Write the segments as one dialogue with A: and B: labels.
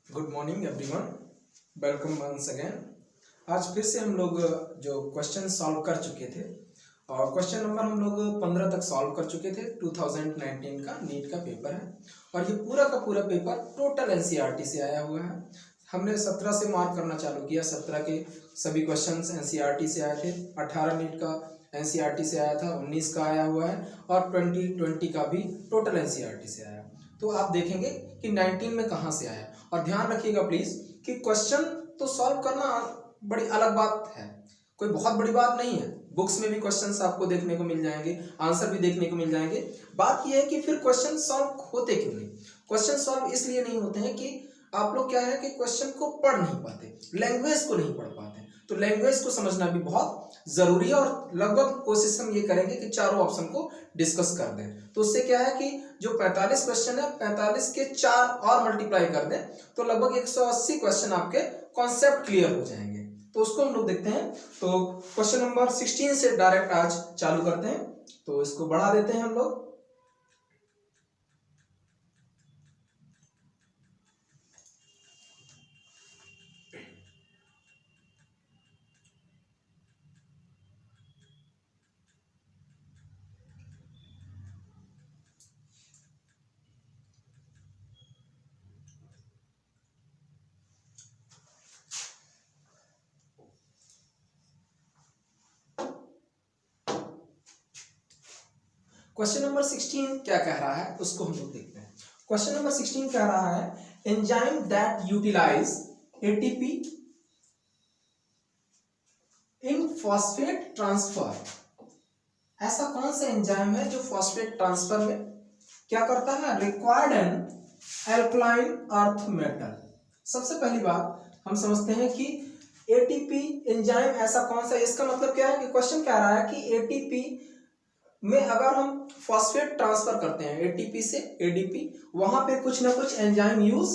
A: Good morning everyone, welcome once again. आज फिर से हम लोग जो क्वेश्चन सॉल्व कर चुके थे और क्वेश्चन नंबर हम लोग 15 तक सॉल्व कर चुके थे। 2019 का नीट का पेपर है और ये पूरा का पूरा पेपर टोटल एनसीईआरटी से आया हुआ है। हमने 17 से मार्क करना चालू किया। 17 के सभी क्वेश्चंस एनसीईआरटी से आए थे। 18 नीट का एनसीईआरटी से आया था, 19 का आया हुआ है और 2020 का भी टोटल एनसीईआरटी से आया। तो आप देखेंगे कि 19 में कहाँ से आया। और ध्यान रखिएगा प्लीज कि क्वेश्चन तो सॉल्व करना बड़ी अलग बात है, कोई बहुत बड़ी बात नहीं है। बुक्स में भी क्वेश्चंस आपको देखने को मिल जाएंगे, आंसर भी देखने को मिल जाएंगे। बात यह है कि फिर क्वेश्चन सॉल्व होते क्यों नहीं। क्वेश्चन सॉल्व इसलिए नहीं होते हैं कि आप लोग क्या है कि क्वेश्चन को पढ़ नहीं पाते, लैंग्वेज को नहीं पढ़ पाते। तो लैंग्वेज को समझना भी बहुत जरूरी है और लगभग कोशिश हम ये करेंगे कि चारों ऑप्शन को डिस्कस कर दें। तो उससे क्या है कि जो 45 क्वेश्चन है 45 के 4 और मल्टीप्लाई कर दें तो लगभग 180 क्वेश्चन आपके कॉन्सेप्ट क्लियर हो जाएंगे। तो उसको हम लोग देखते हैं। तो क्वेश्चन नंबर 16 से डायरेक्ट आज चालू करते हैं। तो इसको बढ़ा देते हैं हम लोग। क्वेश्चन नंबर 16 क्या कह रहा है उसको हम लोग देखते हैं। क्वेश्चन नंबर 16 कह रहा है enzyme that utilize ATP in phosphate transfer. ऐसा कौन सा एंजाइम है जो फॉस्फेट ट्रांसफर में क्या करता है, required an alkaline earth metal. सबसे पहली बात हम समझते हैं कि एटीपी एंजाइम ऐसा कौन सा, इसका मतलब क्या है कि क्वेश्चन कह रहा है कि एटीपी में अगर हम फॉस्फेट ट्रांसफर करते हैं एटीपी से एडीपी, वहां पे कुछ ना कुछ एंजाइम यूज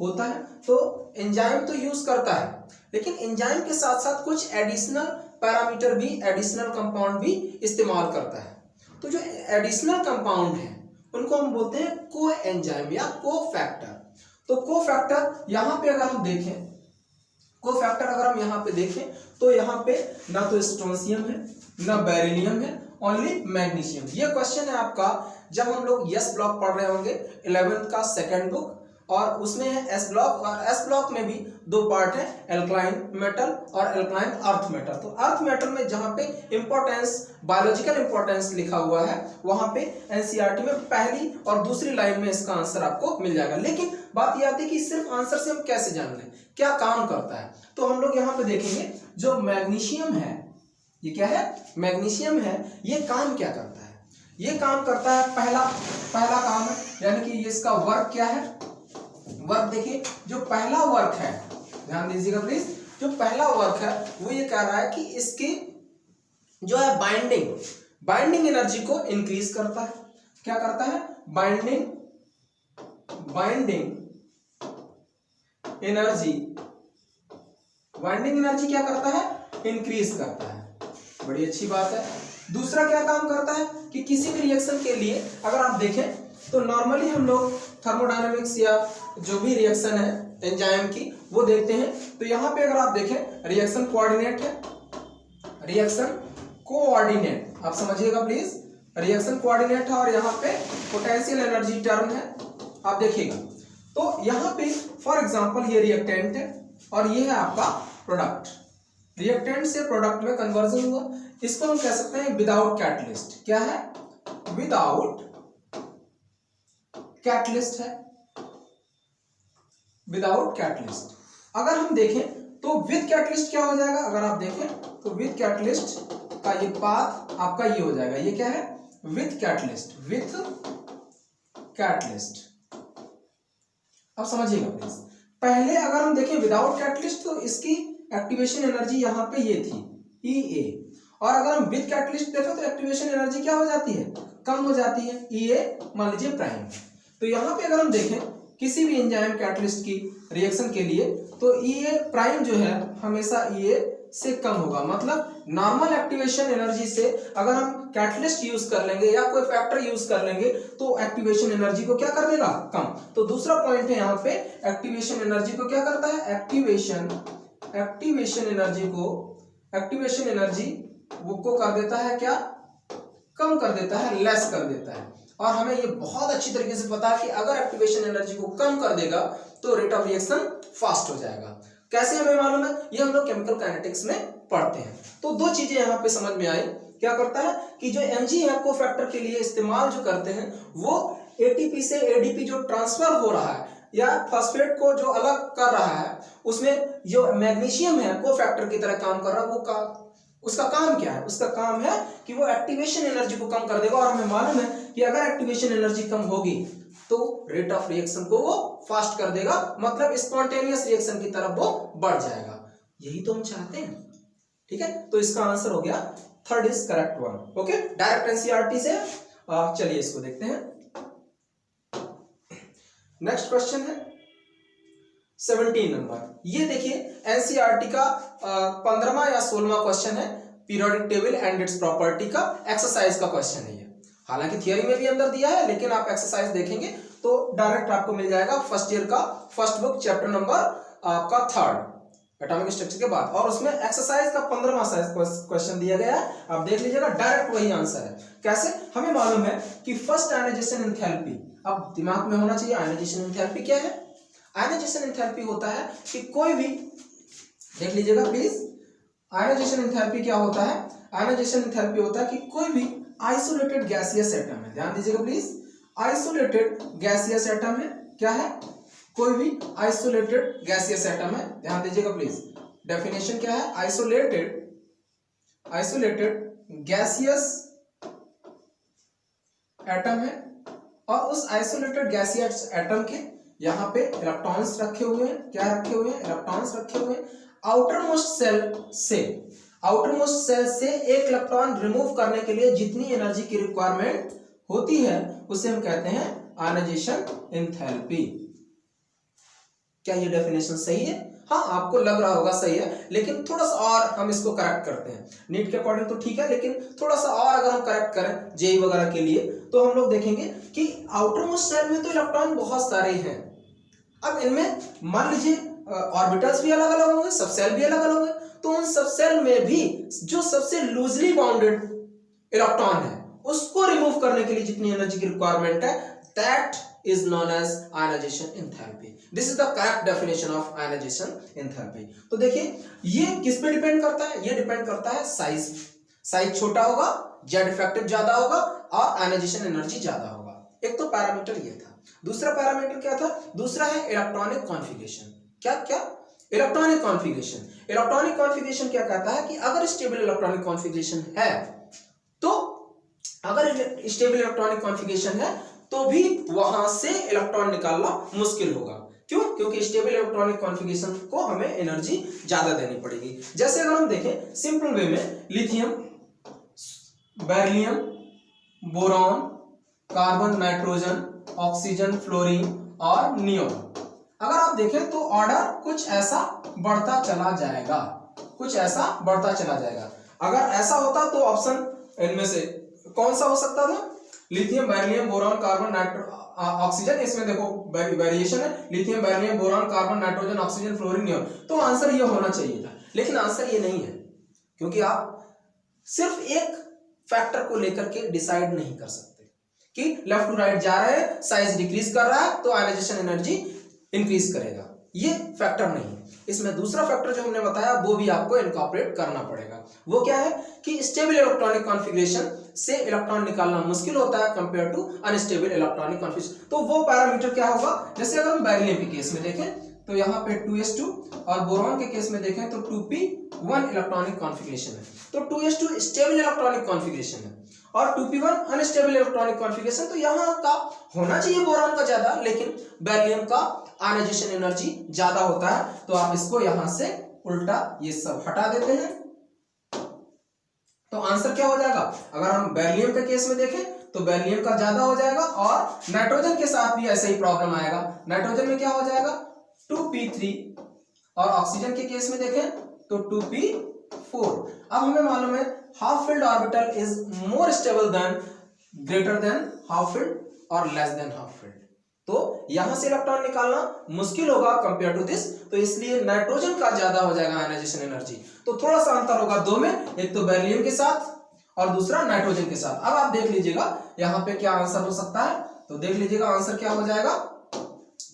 A: होता है। तो एंजाइम तो यूज करता है लेकिन एंजाइम के साथ साथ कुछ एडिशनल पैरामीटर भी, एडिशनल कंपाउंड भी इस्तेमाल करता है। तो जो एडिशनल कंपाउंड है उनको हम बोलते हैं को एंजाइम या को फैक्टर। तो को फैक्टर यहाँ पे अगर हम देखें, को फैक्टर अगर हम यहाँ पे देखें तो यहाँ पे ना तो स्ट्रोंशियम है ना बेरिलियम है, ओनली मैग्नीशियम। ये क्वेश्चन है आपका जब हम लोग यस ब्लॉक पढ़ रहे होंगे 11th का सेकंड बुक, और उसमें है एस ब्लॉक, और एस ब्लॉक में भी दो पार्ट है, एल्कलाइन मेटल और एल्कलाइन अर्थ मेटल। तो अर्थ मेटल में जहां पे इंपॉर्टेंस, बायोलॉजिकल इंपॉर्टेंस लिखा हुआ है वहां पे एनसीईआरटी में पहली और दूसरी लाइन में इसका आंसर आपको मिल जाएगा। लेकिन बात यह आती है कि सिर्फ आंसर से हम कैसे जान लें क्या काम करता है। तो हम लोग यहाँ पे देखेंगे जो मैग्नीशियम है, ये क्या है, मैग्नीशियम है, ये काम क्या करता है। ये काम करता है, पहला काम है, यानी कि इसका वर्क क्या है। वर्क देखिए, जो पहला वर्क है, ध्यान दीजिएगा प्लीज, जो पहला वर्क है वो ये कह रहा है कि इसकी जो है बाइंडिंग एनर्जी को इंक्रीज करता है। क्या करता है, बाइंडिंग एनर्जी क्या करता है, इंक्रीज करता है। बड़ी अच्छी बात है। दूसरा क्या काम करता है कि किसी भी रिएक्शन के लिए अगर आप देखें तो नॉर्मली हम लोग थर्मोडायनेमिक्स या जो भी रिएक्शन है एंजाइम की वो देखते हैं। तो यहाँ पे अगर आप देखें रिएक्शन कोऑर्डिनेट है, रिएक्शन कोऑर्डिनेट, आप समझिएगा प्लीज, रिएक्शन कोऑर्डिनेट है और यहाँ पे पोटेंशियल एनर्जी टर्म है, आप देखिएगा। तो यहाँ पे फॉर एग्जांपल ये रिएक्टेंट है और ये है आपका प्रोडक्ट। रिएक्टेंट से प्रोडक्ट में कन्वर्जन हुआ, इसको हम कह सकते हैं विदाउट कैटलिस्ट। क्या है, विदाउट कैटलिस्ट है, विदाउट कैटलिस्ट। अगर हम देखें तो विद कैटलिस्ट क्या हो जाएगा, अगर आप देखें तो विद कैटलिस्ट का ये पाथ आपका ये हो जाएगा, ये क्या है, विद कैटलिस्ट, अब समझिएगा प्लीज। पहले अगर हम देखें विदाउट कैटलिस्ट तो इसकी एक्टिवेशन एनर्जी यहाँ पे ये थी EA, और अगर हम विद कैटलिस्ट देखें तो एक्टिवेशन एनर्जी क्या हो जाती है, कम हो जाती है, EA मान लीजिए प्राइम। तो यहाँ पे अगर हम देखें किसी भी एंजाइम कैटलिस्ट की रिएक्शन के लिए तो EA प्राइम जो है हमेशा EA से कम होगा। मतलब नॉर्मल एक्टिवेशन एनर्जी से अगर हम कैटलिस्ट यूज कर लेंगे या कोई फैक्टर यूज कर लेंगे तो एक्टिवेशन एनर्जी को क्या कर देगा, कम। तो दूसरा पॉइंट है यहाँ पे, एक्टिवेशन एनर्जी को क्या करता है, एक्टिवेशन एनर्जी वो को कर देता है क्या, कम कर देता है, लेस कर देता है। और हमें ये बहुत अच्छी तरीके से पता है कि अगर एक्टिवेशन एनर्जी को कम कर देगा तो रेट ऑफ रिएक्शन फास्ट हो जाएगा। कैसे हमें मालूम है, ये हम लोग केमिकल काइनेटिक्स में पढ़ते हैं। तो दो चीजें यहाँ पे समझ में आई। क्या करता है कि जो Mg है कोफैक्टर के लिए इस्तेमाल जो करते हैं वो एटीपी से एडीपी जो ट्रांसफर हो रहा है या फॉस्फेट को जो अलग कर रहा है, उसमें जो मैग्नीशियम है कोफैक्टर की तरह काम कर रहा है, वो उसका काम क्या है, उसका काम है कि वो एक्टिवेशन एनर्जी को कम कर देगा। और हमें मालूम है कि अगर एक्टिवेशन एनर्जी कम होगी तो रेट ऑफ रिएक्शन को वो फास्ट कर देगा, मतलब स्पॉन्टेनियस रिएक्शन की तरफ वो बढ़ जाएगा। यही तो हम चाहते हैं, ठीक है। तो इसका आंसर हो गया third is correct one. Okay, direct NCERT से चलिए इसको देखते हैं। नेक्स्ट क्वेश्चन है 17 नंबर। ये देखिए एनसीईआरटी का 15वां या 16वां क्वेश्चन है, periodic table and it's property का एक्सरसाइज का क्वेश्चन है ये। हालांकि थियरी में भी अंदर दिया है, लेकिन आप एक्सरसाइज देखेंगे तो डायरेक्ट आपको मिल जाएगा फर्स्ट ईयर का फर्स्ट बुक चैप्टर नंबर का 3 एटॉमिक स्ट्रक्चर के बाद। और उसमें एक्सरसाइज का 15वां क्वेश्चन दिया गया है, आप देख लीजिएगा, डायरेक्ट वही आंसर है। कैसे, हमें मालूम है कि फर्स्ट आयनाइजेशन एंथैल्पी, अब दिमाग में होना चाहिए आयनाइजेशन एंथैल्पी क्या है। आयनाइजेशन एंथैल्पी होता है कि कोई भी, देख लीजिएगा प्लीज, आयनाइजेशन एंथैल्पी क्या होता है, आयनाइजेशन एंथैल्पी होता है कि कोई भी आइसोलेटेड गैसियस एटम है, ध्यान दीजिएगा प्लीज, आइसोलेटेड गैसियस एटम है, क्या है, कोई भी आइसोलेटेड गैसियस एटम है, ध्यान दीजिएगा प्लीज। डेफिनेशन क्या है, आइसोलेटेड गैसियस एटम है और उस आइसोलेटेड गैसियस एटम के यहाँ पे इलेक्ट्रॉन्स रखे हुए हैं, क्या रखे हुए हैं, इलेक्ट्रॉन्स रखे हुए हैं। आउटरमोस्ट सेल से एक इलेक्ट्रॉन रिमूव करने के लिए जितनी एनर्जी की रिक्वायरमेंट होती है उसे हम कहते हैं आयनाइजेशन एंथैल्पी। क्या ये डेफिनेशन सही है? हाँ, आपको लग रहा होगा सही है, लेकिन थोड़ा सा और हम इसको करेक्ट करते हैं। नीट के अकॉर्डिंग तो ठीक है, लेकिन थोड़ा सा और अगर हम करेक्ट करें जेई वगैरह के लिए तो हम लोग देखेंगे कि आउटरमोस्ट सेल में तो इलेक्ट्रॉन बहुत सारे हैं। अब इनमें मान लीजिए ऑर्बिटल्स भी अलग अलग होंगे, सब सेल भी अलग अलग होंगे, तो उन सब सेल में भी जो सबसे लूजली बाउंडेड इलेक्ट्रॉन है उसको रिमूव करने के लिए जितनी एनर्जी की रिक्वायरमेंट है, that is known as ionization enthalpy. This is the correct definition of ionization enthalpy. तो देखिए ये किस पे डिपेंड करता है, ये डिपेंड करता है साइज छोटा होगा, जेड इफेक्टिव ज्यादा होगा और आयनाइजेशन एनर्जी ज्यादा होगा। एक तो पैरामीटर ये था। दूसरा पैरामीटर क्या था, दूसरा है इलेक्ट्रॉनिक कॉन्फ़िगरेशन। क्या इलेक्ट्रॉनिक कॉन्फ़िगरेशन। इलेक्ट्रॉनिक कॉन्फ़िगरेशन क्या कहता है कि अगर स्टेबल इलेक्ट्रॉनिक कॉन्फ़िगरेशन है तो, अगर स्टेबल इलेक्ट्रॉनिक कॉन्फ़िगरेशन है तो भी वहां से इलेक्ट्रॉन निकालना मुश्किल होगा। क्यों? क्योंकि स्टेबल इलेक्ट्रॉनिक कॉन्फ़िगरेशन को हमें एनर्जी ज्यादा देनी पड़ेगी। जैसे अगर हम देखें सिंपल वे में, lithium, beryllium, boron, carbon, nitrogen, oxygen, fluorine और नियोन, अगर आप देखें तो ऑर्डर कुछ ऐसा बढ़ता चला जाएगा, कुछ ऐसा बढ़ता चला जाएगा। अगर ऐसा होता तो ऑप्शन इनमें से कौन सा हो सकता था, lithium, beryllium, boron, carbon, oxygen, इसमें देखो वेरिएशन है, lithium, beryllium, boron, carbon, nitrogen, oxygen, fluorine, neon, तो आंसर ये होना चाहिए था। लेकिन आंसर ये नहीं है, क्योंकि आप सिर्फ एक फैक्टर को लेकर के डिसाइड नहीं कर सकते कि लेफ्ट टू राइट जा रहा है, साइज डिक्रीज कर रहा है तो आयनाइजेशन एनर्जी इंक्रीज करेगा, ये फैक्टर नहीं है। इसमें दूसरा फैक्टर जो हमने बताया वो भी आपको इनकॉर्पोरेट करना पड़ेगा। वो क्या है कि स्टेबल इलेक्ट्रॉनिक कॉन्फ़िगरेशन से इलेक्ट्रॉन निकालना मुश्किल होता है compare to unstable electronic configuration. तो वो पैरामीटर क्या होगा, जैसे अगर हम बेरिलियम के केस में देखें तो यहाँ पे 2s2 और बोरॉन के केस में देखें तो 2p1 इलेक्ट्रॉनिक कॉन्फ़िगरेशन है। तो 2s2 स्टेबल इलेक्ट्रॉनिक कॉन्फ़िगरेशन है और 2p1 अनस्टेबल इलेक्ट्रॉनिक कॉन्फ़िगरेशन, तो यहाँ का होना चाहिए बोरॉन का ज्यादा, लेकिन बेरिलियम का आयनाइजेशन एनर्जी ज्यादा होता है। तो आप इसको यहां से उल्टा ये सब हटा देते हैं, तो आंसर क्या हो जाएगा, अगर हम बेरिलियम के केस में देखें तो बेरिलियम का ज्यादा हो जाएगा और नाइट्रोजन के साथ भी ऐसा ही प्रॉब्लम आएगा। नाइट्रोजन में क्या हो जाएगा 2p3 और ऑक्सीजन के केस में देखें तो 2p 4। अब हमें मालूम है half filled orbital is more stable then greater than half filled और लेस देन हाफ फिल्ड। तो यहां से इलेक्ट्रॉन निकालना मुश्किल होगा कंपेयर टू दिस, तो इसलिए नाइट्रोजन का ज्यादा हो जाएगा आयनाइजेशन एनर्जी। तो थोड़ा सा अंतर होगा दो में, एक तो बेरिलियम के साथ और दूसरा नाइट्रोजन के साथ। अब आप देख लीजिएगा यहाँ पे क्या आंसर हो सकता है, तो देख लीजिएगा आंसर क्या हो जाएगा।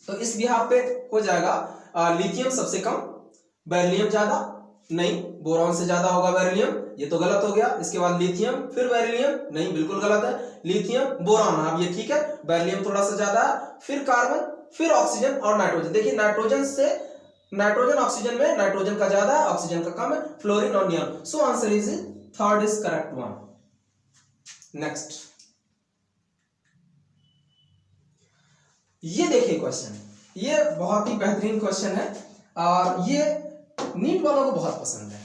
A: तो इस बिहाफ पे हो जाएगा लिथियम सबसे कम, बेरिलियम ज्यादा, नहीं बोरॉन से ज्यादा होगा बेरिलियम, ये तो गलत हो गया। इसके बाद लिथियम फिर बेरिलियम, नहीं बिल्कुल गलत है, लिथियम बोरॉन, अब ये ठीक है, बेरिलियम थोड़ा सा ज्यादा है, फिर कार्बन, फिर ऑक्सीजन और नाइट्रोजन। देखिए नाइट्रोजन ऑक्सीजन में नाइट्रोजन का ज्यादा है, ऑक्सीजन का कम है, फ्लोरीन और neon. So answer is third is correct one. Next ये देखिए क्वेश्चन, ये बहुत ही बेहतरीन क्वेश्चन है और ये नीट वालों को बहुत पसंद है।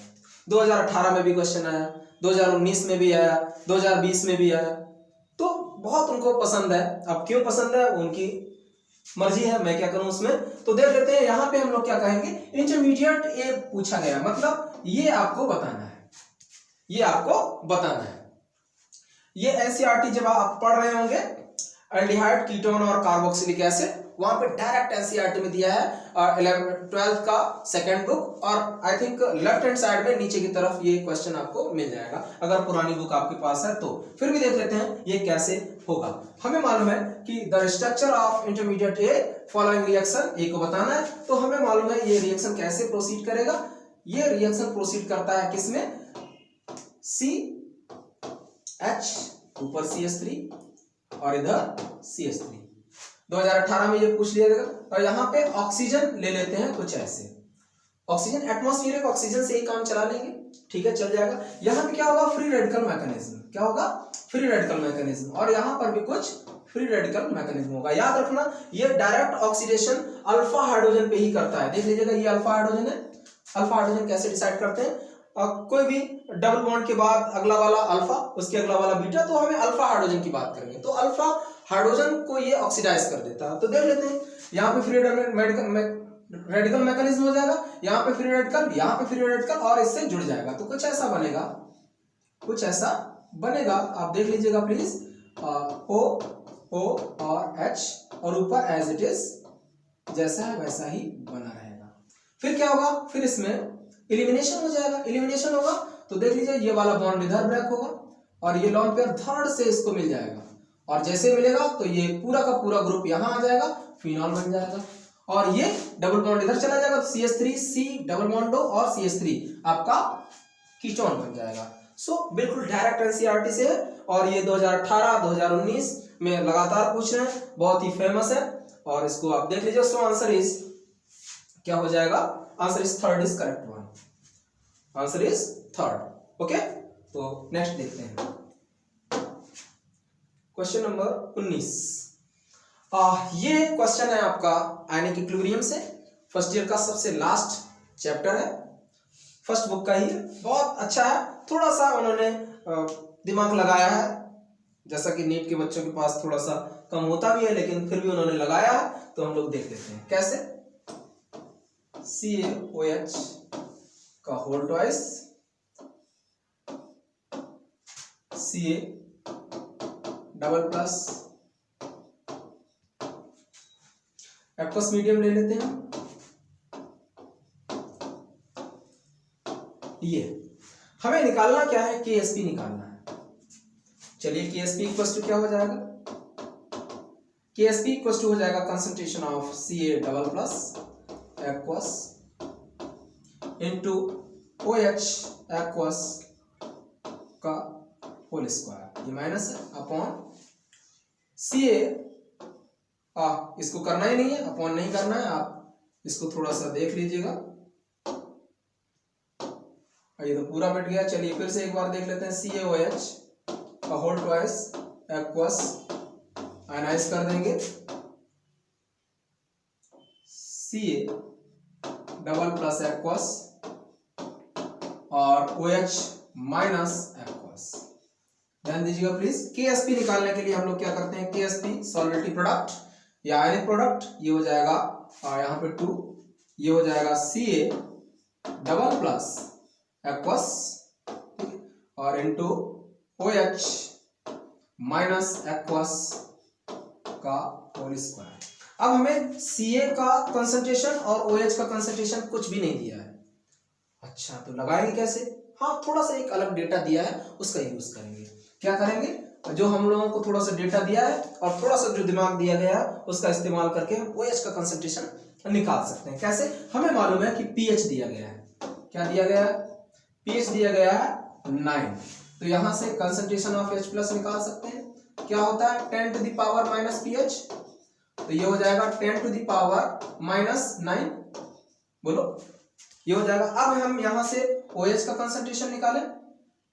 A: 2018 में भी क्वेश्चन आया, 2019 में भी आया, 2020 में भी आया, तो बहुत उनको पसंद है। अब क्यों पसंद है उनकी मर्जी है, मैं क्या करूं उसमें। तो देख लेते हैं यहाँ पे हम लोग क्या कहेंगे, इंटरमीडिएट ए पूछा गया, मतलब ये आपको बताना है, ये आपको बताना है। ये एनसीईआरटी जब आप पढ़ रहे होंगे एल्डिहाइड, कीटोन और कार्बोक्सिलिक एसिड, वहां पे डायरेक्ट एनसीईआरटी में दिया है 12th का सेकंड बुक, और I think left hand side में नीचे की तरफ ये क्वेश्चन आपको मिल जाएगा अगर पुरानी बुक आपके पास है तो। फिर भी देख लेते हैं ये कैसे होगा। हमें मालूम है कि the structure of intermediate A following reaction, A को बताना है, तो हमें मालूम है ये रिएक्शन कैसे प्रोसीड करेगा। ये रिएक्शन प्रोसीड करता है किसमें, CH ऊपर CH3 और इधर CH3। 2018 में ये पूछ लिया गया। और यहाँ पे ऑक्सीजन ले लेते हैं कुछ ऐसे, ऑक्सीजन एटमॉस्फेरिक ऑक्सीजन से ही काम चला लेंगे, ठीक है चल जाएगा। यहाँ पे क्या होगा, फ्री रेडिकल मैकेनिज्म, क्या होगा, फ्री रेडिकल मैकेनिज्म, और यहाँ पर भी कुछ फ्री रेडिकल मैकेनिज्म होगा। याद रखना ये डायरेक्ट ऑक्सीडेशन अल्फा हाइड्रोजन पे ही करता है। देख लीजिएगा ये अल्फा हाइड्रोजन है, अल्फा हाइड्रोजन कैसे डिसाइड करते हैं, कोई भी डबल बॉन्ड के बाद अगला वाला अल्फा, उसके अगला वाला बीटा, तो हमें अल्फा हाइड्रोजन की बात करेंगे, तो अल्फा हाइड्रोजन को ये ऑक्सीडाइज कर देता है। तो देख लेते हैं यहाँ पे फ्री रेडिकल मैकेनिज्म हो जाएगा, यहाँ पे फ्री रेडिकल, यहाँ पे फ्री रेडिकल, और इससे जुड़ जाएगा, तो कुछ ऐसा बनेगा, कुछ ऐसा बनेगा। आप देख लीजिएगा प्लीज, O और H, और ऊपर एज इट इज जैसा है वैसा ही बना रहेगा। फिर क्या होगा, फिर इसमें एलिमिनेशन हो जाएगा, एलिमिनेशन होगा तो देख लीजिए ये वाला बॉन्ड इधर ब्रेक होगा और ये लोन पेयर थर्ड से इसको मिल जाएगा, और जैसे मिलेगा तो ये पूरा का पूरा ग्रुप यहाँ आ जाएगा, फिनॉल बन जाएगा, और ये डबल बॉन्ड इधर चला जाएगा, CH3 C डबल बॉन्ड और CH3 आपका कीटोन बन जाएगा। सो बिल्कुल डायरेक्ट एनसीईआरटी से है, और ये 2018 2019 में लगातार पूछ रहे हैं, बहुत ही फेमस है, और इसको आप देख लीजिए। सो आंसर इज क्या हो जाएगा, answer is third is correct one, answer is third. Okay, तो नेक्स्ट देखते हैं क्वेश्चन नंबर 19। ये क्वेश्चन है आपका आयनिक इक्विलिब्रियम से, फर्स्ट ईयर का सबसे लास्ट चैप्टर है, फर्स्ट बुक का ही, बहुत अच्छा है। थोड़ा सा उन्होंने दिमाग लगाया है, जैसा कि नीट के बच्चों के पास थोड़ा सा कम होता भी है, लेकिन फिर भी उन्होंने लगाया है, तो हम लोग देख लेते हैं कैसे। CaOH का whole twice Ca double plus aqueous medium ले लेते हैं। ये हमें निकालना क्या है, KSP निकालना है। चलिए KSP इक्वल टू क्या हो जाएगा, KSP इक्वल टू हो जाएगा concentration of Ca double plus aqueous into OH aqueous का होल स्क्वायर, ये माइनस है अपॉन Ca, इसको करना ही नहीं है, अपॉन नहीं करना है, आप इसको थोड़ा सा देख लीजिएगा, ये तो पूरा मिट गया। चलिए फिर से एक बार देख लेते हैं, CaOH का होल ट्वाइस एक्वस आयनाइज कर देंगे, Ca डबल प्लस एक्वस और OH माइनस एक्वस। ध्यान दीजिएगा प्लीज। KSP निकालने के लिए हम लोग क्या करते हैं, KSP सॉल्वेटिव प्रोडक्ट या आयनिक प्रोडक्ट, ये हो जाएगा यहाँ पे 2, ये हो जाएगा Ca डबल प्लस एक्वस और इंटू OH माइनस एक्वस का होल स्क्वायर। अब हमें Ca का कंसंट्रेशन और OH का कंसंट्रेशन कुछ भी नहीं दिया है। अच्छा तो लगाएंगे कैसे? हाँ थोड़ा सा एक अलग डेटा दिया है उसका यूज करेंगे। क्या करेंगे? जो हम लोगों को थोड़ा सा डेटा दिया है और थोड़ा सा जो दिमाग दिया गया है उसका इस्तेमाल करके हम OH का कंसंट्रेशन निकाल सकते हैं। कैसे? हमें मालूम है कि pH दिया गया है। क्या दिया गया है? pH दिया गया है 9। तो यहां से कंसंट्रेशन ऑफ H प्लस निकाल सकते हैं। क्या होता है? 10 to the power minus pH, तो ये हो जाएगा 10 टू द पावर माइनस 9। बोलो ये हो जाएगा। अब हम यहां से OH का कंसंट्रेशन निकालें।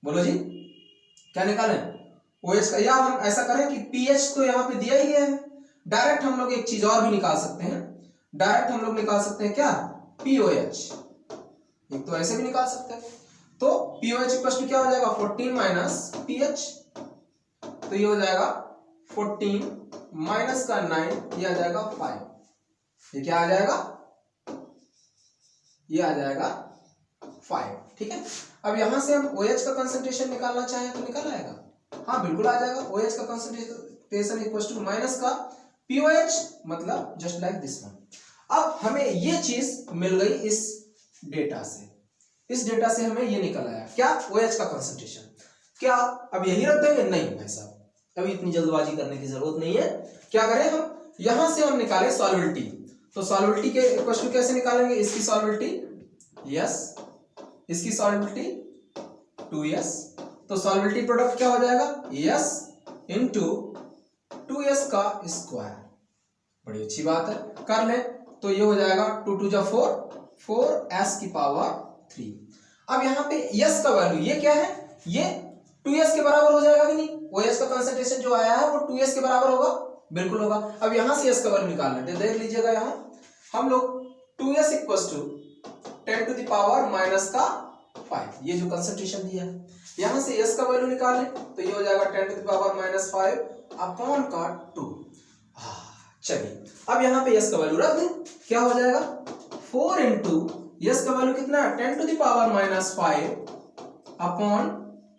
A: बोलो जी क्या निकालें? OH का, या हम ऐसा करें कि pH तो यहाँ पे दिया ही गया है, डायरेक्ट हम लोग एक चीज और भी निकाल सकते हैं। डायरेक्ट हम लोग निकाल सकते हैं क्या? POH। एक तो ऐसे भी निकाल सकते हैं। तो POH इक्वल टू क्या हो जाएगा? 14 माइनस pH, तो ये हो जाएगा 14 माइनस का 9, ये आ जाएगा 5। ये क्या आ जाएगा? ये आ जाएगा 5। ठीक है। अब यहां से हम OH का कंसंट्रेशन निकालना चाहें तो निकल आएगा। हाँ बिल्कुल आ जाएगा। OH का कंसंट्रेशन इक्वल टू माइनस का POH, मतलब जस्ट लाइक दिस वन। अब हमें ये चीज मिल गई इस डेटा से। इस डेटा से हमें ये निकल आया क्या? OH का कंसंट्रेशन। क्या अब यही रख देंगे? नहीं भाई साहब, अभी इतनी जल्दबाजी करने की जरूरत नहीं है। क्या करें हम? यहां से हम निकालें सॉल्युबिलिटी। तो सॉल्युबिलिटी के इक्वल टू कैसे निकालेंगे? इसकी सॉल्युबिलिटी यस, इसकी सॉल्युबिलिटी 2s। तो सॉल्युबिलिटी प्रोडक्ट क्या हो जाएगा? s इंटू 2s का स्क्वायर। बड़ी अच्छी बात है, कर ले। तो ये हो जाएगा 2 2 जा 4, 4s की पावर 3। अब यहाँ पे s का वैल्यू ये क्या है? ये 2s के बराबर हो जाएगा कि नहीं? OH का कंसंट्रेशन जो आया है वो 2s के बराबर होगा, बिल्कुल होगा। अब यहाँ से s का वैल्यू निकालना है, देख लीजिएगा यहाँ हम लोग 2s equal to 10 to the power minus का 5, ये जो कंसंट्रेशन दिया है, यहां से s का वैल्यू निकालें तो ये हो जाएगा 10 to the power minus 5 upon का 2। चलिए अब यहाँ पे s का वैल्यू रख दें। क्या हो जाएगा? 4 इंटू s का वैल्यू कितना है? 10 to the power minus 5 upon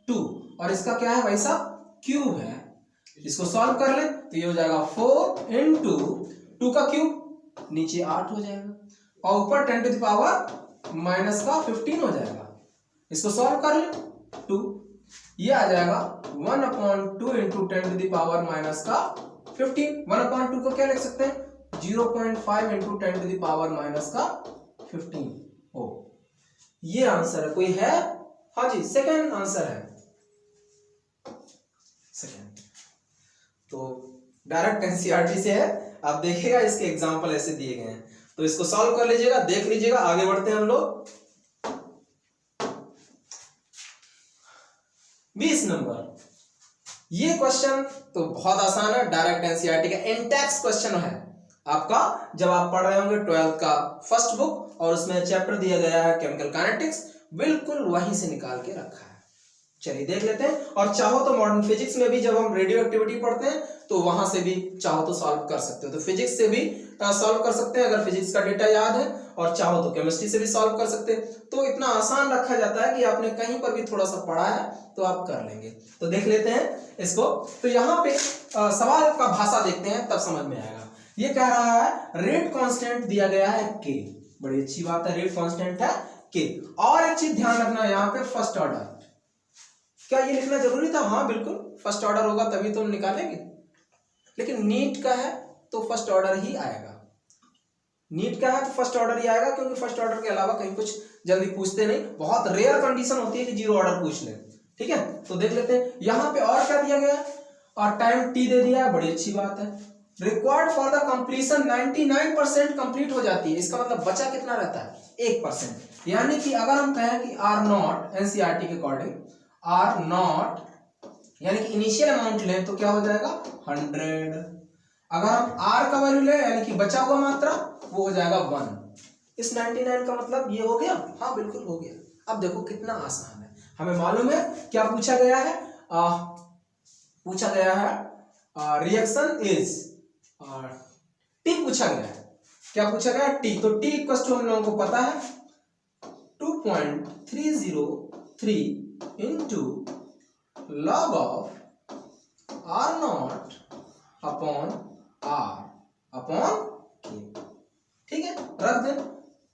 A: 2, और इसका क्या है भाई साहब? क्यूब है। इसको सॉल्व कर ले तो ये हो जाएगा 4 इंटू 2 का क्यूब, नीचे 8 हो जाएगा, और ऊपर 10 टू द पावर माइनस का 15 हो जाएगा। इसको सॉल्व कर ले 2, ये आ जाएगा 1/2 into 10 to the power minus का 15। 1/2 को क्या लिख सकते हैं? 0.5 into 10 to the power minus का 15। ओ ये आंसर है। कोई है? हाँ जी, सेकंड आंसर है, सेकंड। तो डायरेक्ट एनसीईआरटी से है, आप देखिएगा इसके एग्जांपल ऐसे दिए गए हैं, तो इसको सॉल्व कर लीजिएगा, देख लीजिएगा। आगे बढ़ते हैं हम लोग। 20 नंबर, ये क्वेश्चन तो बहुत आसान है, डायरेक्ट एनसीईआरटी का इंटेक्स क्वेश्चन है आपका, जब आप पढ़ रहे होंगे 12th का फर्स्ट बुक, और उसमें चैप्टर दिया गया है केमिकल काइनेटिक्स, बिल्कुल वहीं से निकाल के रखा है। चलिए देख लेते हैं। और चाहो तो मॉडर्न फिजिक्स में भी जब हम रेडियो एक्टिविटी पढ़ते हैं तो वहां से भी चाहो तो सॉल्व कर सकते हो, तो फिजिक्स से भी सॉल्व कर सकते हैं अगर फिजिक्स का डेटा याद है, और चाहो तो केमिस्ट्री से भी सॉल्व कर सकते हैं। तो इतना आसान रखा जाता है कि आपने कहीं पर भी थोड़ा सा पढ़ा है तो आप कर लेंगे। तो देख लेते हैं इसको। तो यहाँ पे सवाल का भाषा देखते हैं तब समझ में आएगा। ये कह रहा है रेट कांस्टेंट दिया गया है के, बड़ी अच्छी बात है, रेट कांस्टेंट है के। और एक चीज ध्यान रखना, यहाँ पे फर्स्ट ऑर्डर, क्या ये लिखना जरूरी था? हाँ बिल्कुल, फर्स्ट ऑर्डर होगा तभी तो हम निकालेंगे, लेकिन नीट का है तो फर्स्ट ऑर्डर ही आएगा। नीट का है तो फर्स्ट ऑर्डर ही आएगा, क्योंकि फर्स्ट ऑर्डर के अलावा कहीं कुछ जल्दी पूछते नहीं, बहुत रेयर कंडीशन होती है कि जीरो ऑर्डर पूछ ले। ठीक है, तो देख लेते हैं यहाँ पे और क्या दिया गया, और टाइम टी दे दिया है, बड़ी अच्छी बात है। Required for the completion 99% complete हो जाती है, इसका मतलब बचा कितना रहता है? 1%। यानी कि अगर हम कहें कि आर नॉट, एनसीईआरटी के अकॉर्डिंग आर नॉट यानी कि इनिशियल अमाउंट लें तो क्या हो जाएगा? 100। अगर हम आर का वैल्यू लें यानी कि बचा हुआ मात्रा, वो हो जाएगा 1। इस 99 का मतलब ये हो गया? हाँ बिल्कुल हो गया। अब देखो कितना आसान है, हमें मालूम है क्या पूछा गया है। पूछा गया है रिएक्शन इज टी पूछा गया है। क्या पूछा गया? टी। तो टी इक्वल टू हम लोगों को पता है 2 2.303 into log of R0 upon R upon K। ठीक है, रख दें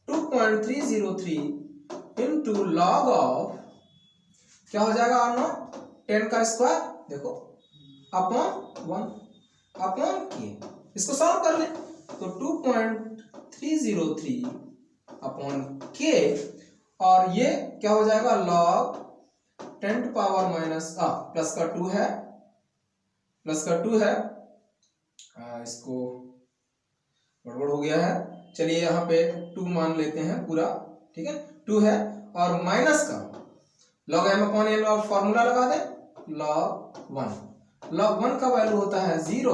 A: 2.303 इंटू लॉग ऑफ क्या हो जाएगा R0 10 का स्क्वायर देखो अपॉन 1 अपॉन K। इसको सॉल्व कर ले तो 2.303 अपॉन K और ये क्या हो जाएगा log 10 to power minus plus का 2 है, प्लस का 2 है, इसको गड़बड़ हो गया है, चलिए यहाँ पे 2 मान लेते हैं पूरा, ठीक है 2 है और माइनस का log m अपॉन n और फॉर्मूला लगा दें log 1 का वैल्यू होता है 0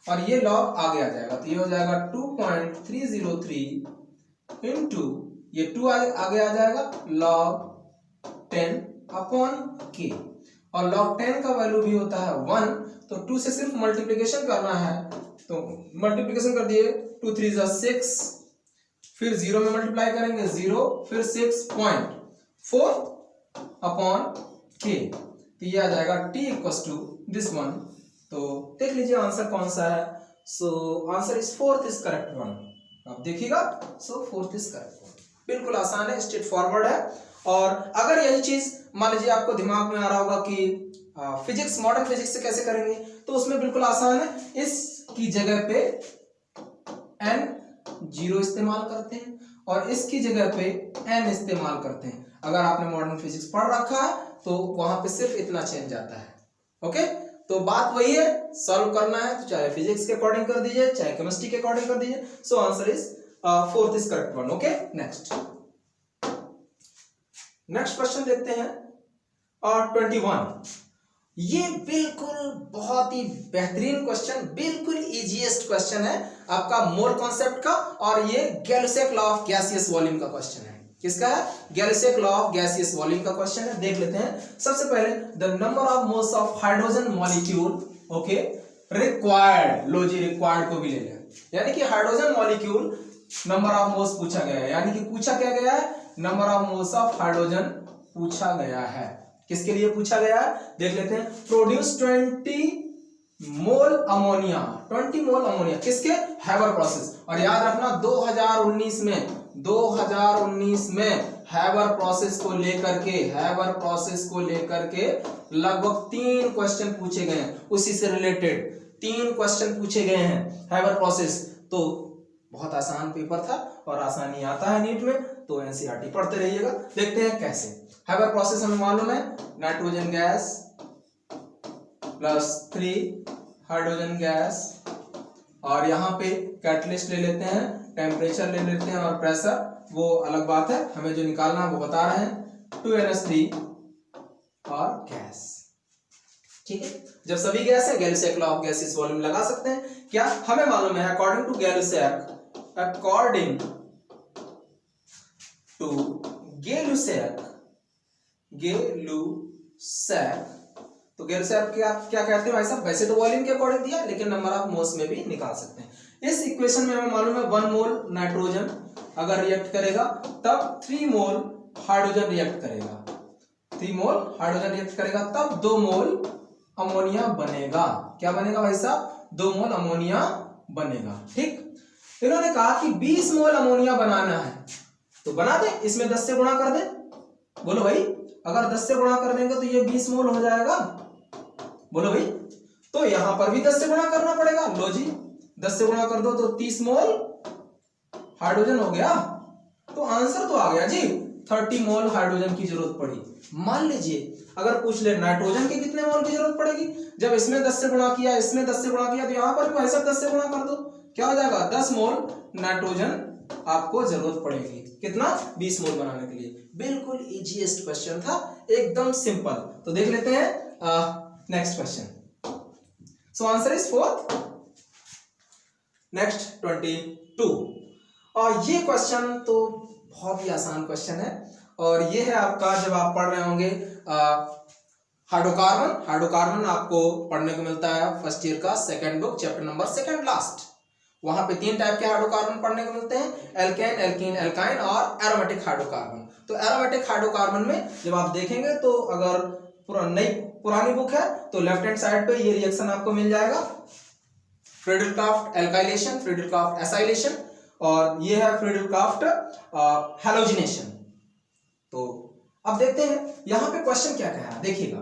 A: और ये log आगे आ जाएगा तो ये हो जाएगा 2.303 इंटू ये 2 आगे आ जाएगा log 10 अपॉन K और log 10 का वैल्यू भी होता है 1 तो 2 से सिर्फ मल्टीप्लिकेशन करना है तो मल्टीप्लिकेशन कर दिए 2 3 6 फिर 0 में मल्टीप्लाई करेंगे 0 फिर 6.4 अपॉन K तो ये आ जाएगा T equals to this one. तो देख लीजिए आंसर कौन सा है। So answer is fourth is correct one. आप देखिएगा so fourth is correct one. बिल्कुल आसान है, स्ट्रेट फॉरवर्ड है। और अगर यही चीज मान लीजिए आपको दिमाग में आ रहा होगा कि फिजिक्स मॉडर्न फिजिक्स से कैसे करेंगे तो उसमें बिल्कुल आसान है। इसकी जगह पे n 0 इस्तेमाल करते हैं और इसकी जगह पे n इस्तेमाल करते हैं। अगर आपने मॉडर्न फिजिक्स पढ़ रखा है तो वहां पे सिर्फ इतना चेंज आता है। ओके तो बात वही है, सॉल्व करना है तो चाहे फिजिक्स के अकॉर्डिंग कर दीजिए चाहे केमिस्ट्री के अकॉर्डिंग कर दीजिए। सो answer is fourth is correct one. Okay next question देखते हैं 21। ये बिल्कुल बहुत ही बेहतरीन क्वेश्चन, बिल्कुल इजीएस्ट क्वेश्चन है आपका मोल कॉन्सेप्ट का और ये Gay Lussac's law of gaseous volume का क्वेश्चन है। किसका है? Gay Lussac's law of gaseous volume का क्वेश्चन है। देख लेते हैं। सबसे पहले the number of moles of hydrogen molecule okay required, लो जी रिक्वायर्ड को भी ले लें, यानी कि hydrogen molecule number of moles पूछा गया है, यानी कि पूछा क्या गया है number of moles of hydrogen पूछा गया है। किसके लिए पूछा गया है देख लेते हैं। प्रोड्यूस 20 मोल अमोनिया, 20 मोल अमोनिया किसके? Haber process. और याद रखना 2019 में हैबर प्रोसेस को लेकर के लगभग 3 क्वेश्चन पूछे गए हैं, उसी से रिलेटेड 3 क्वेश्चन पूछे गए हैं हैबर प्रोसेस। तो बहुत आसान पेपर था और आसानी आता है नीट में, तो एनसीईआरटी पढ़ते रहिएगा। देखते हैं कैसे। हैबर प्रोसेस हमें मालूम है nitrogen gas plus 3 hydrogen gas और यहाँ पे कैटलिस्ट ले लेते हैं, टेम्परेचर ले लेते हैं और प्रेशर वो अलग बात है, हमें जो निकालना है वो बता रहे हैं 2NH3 और गैस। ठीक है, जब सभी गैस है Gay Lussac's law of gaseous volume लगा सकते हैं। क्या हमें मालूम है अकॉर्डिंग टू गैलोसियस तो गैलोसियस क्या कहते हैं भाई साहब? वैसे तो वॉल्यूम के अकॉर्डिंग दिया लेकिन नंबर ऑफ मोल्स में भी निकाल सकते हैं। इस इक्वेशन में हमें मालूम है 1 मोल नाइट्रोजन अगर रिएक्ट करेगा तब 3 मोल हाइड्रोजन रिएक्ट करेगा, 3 मोल हाइड्रोजन रिएक्ट करेगा तब 2 मोल अमोनिया बनेगा। क्या बनेगा भाई साहब? 2 मोल अमोनिया बनेगा। ठीक, इन्होंने कहा कि 20 मोल अमोनिया बनाना है तो बना दे, इसमें 10 से गुणा कर दे। बोलो भाई, अगर 10 से गुणा कर देंगे तो ये 20 मोल हो जाएगा। बोलो भाई, तो यहां पर भी 10 से गुणा करना पड़ेगा। लो जी 10 से गुणा कर दो तो 30 मोल हाइड्रोजन हो गया। तो आंसर तो आ गया जी, 30 मोल हाइड्रोजन की जरूरत पड़ी। मान लीजिए अगर पूछ ले नाइट्रोजन के कितने मोल की जरूरत पड़ेगी, जब इसमें 10 से गुणा किया इसमें 10 से गुणा किया तो यहां पर भी ऐसा 10 से गुणा कर दो, क्या हो जाएगा? 10 मोल नाइट्रोजन आपको जरूरत पड़ेगी। कितना? 20 मोल बनाने के लिए। बिल्कुल इजीएस्ट क्वेश्चन था, एकदम सिंपल। तो देख लेते हैं next question. So answer is fourth. Next 22। और ये क्वेश्चन तो बहुत ही आसान क्वेश्चन है और ये है आपका जब आप पढ़ रहे होंगे हाइड्रोकार्बन आपको पढ़ने को मिलता है फर्स्ट ईयर का second book chapter number 2 last. वहां पे 3 टाइप के हाइड्रोकार्बन पढ़ने को मिलते हैं, एल्केन, एल्कीन, एल्काइन और एरोमेटिक हाइड्रोकार्बन। तो एरोमेटिक हाइड्रोकार्बन में जब आप देखेंगे तो अगर पुरानी बुक है तो लेफ्ट हैंड साइड पे ये रिएक्शन आपको मिल जाएगा, फ्रीडल-क्राफ्ट एल्काइलेशन, फ्रीडल-क्राफ्ट एसाइलेशन, और ये है फ्रीडल-क्राफ्ट हैलोजिनेशन। तो अब देखते हैं यहां पे क्वेश्चन क्या कह रहा है, देखिएगा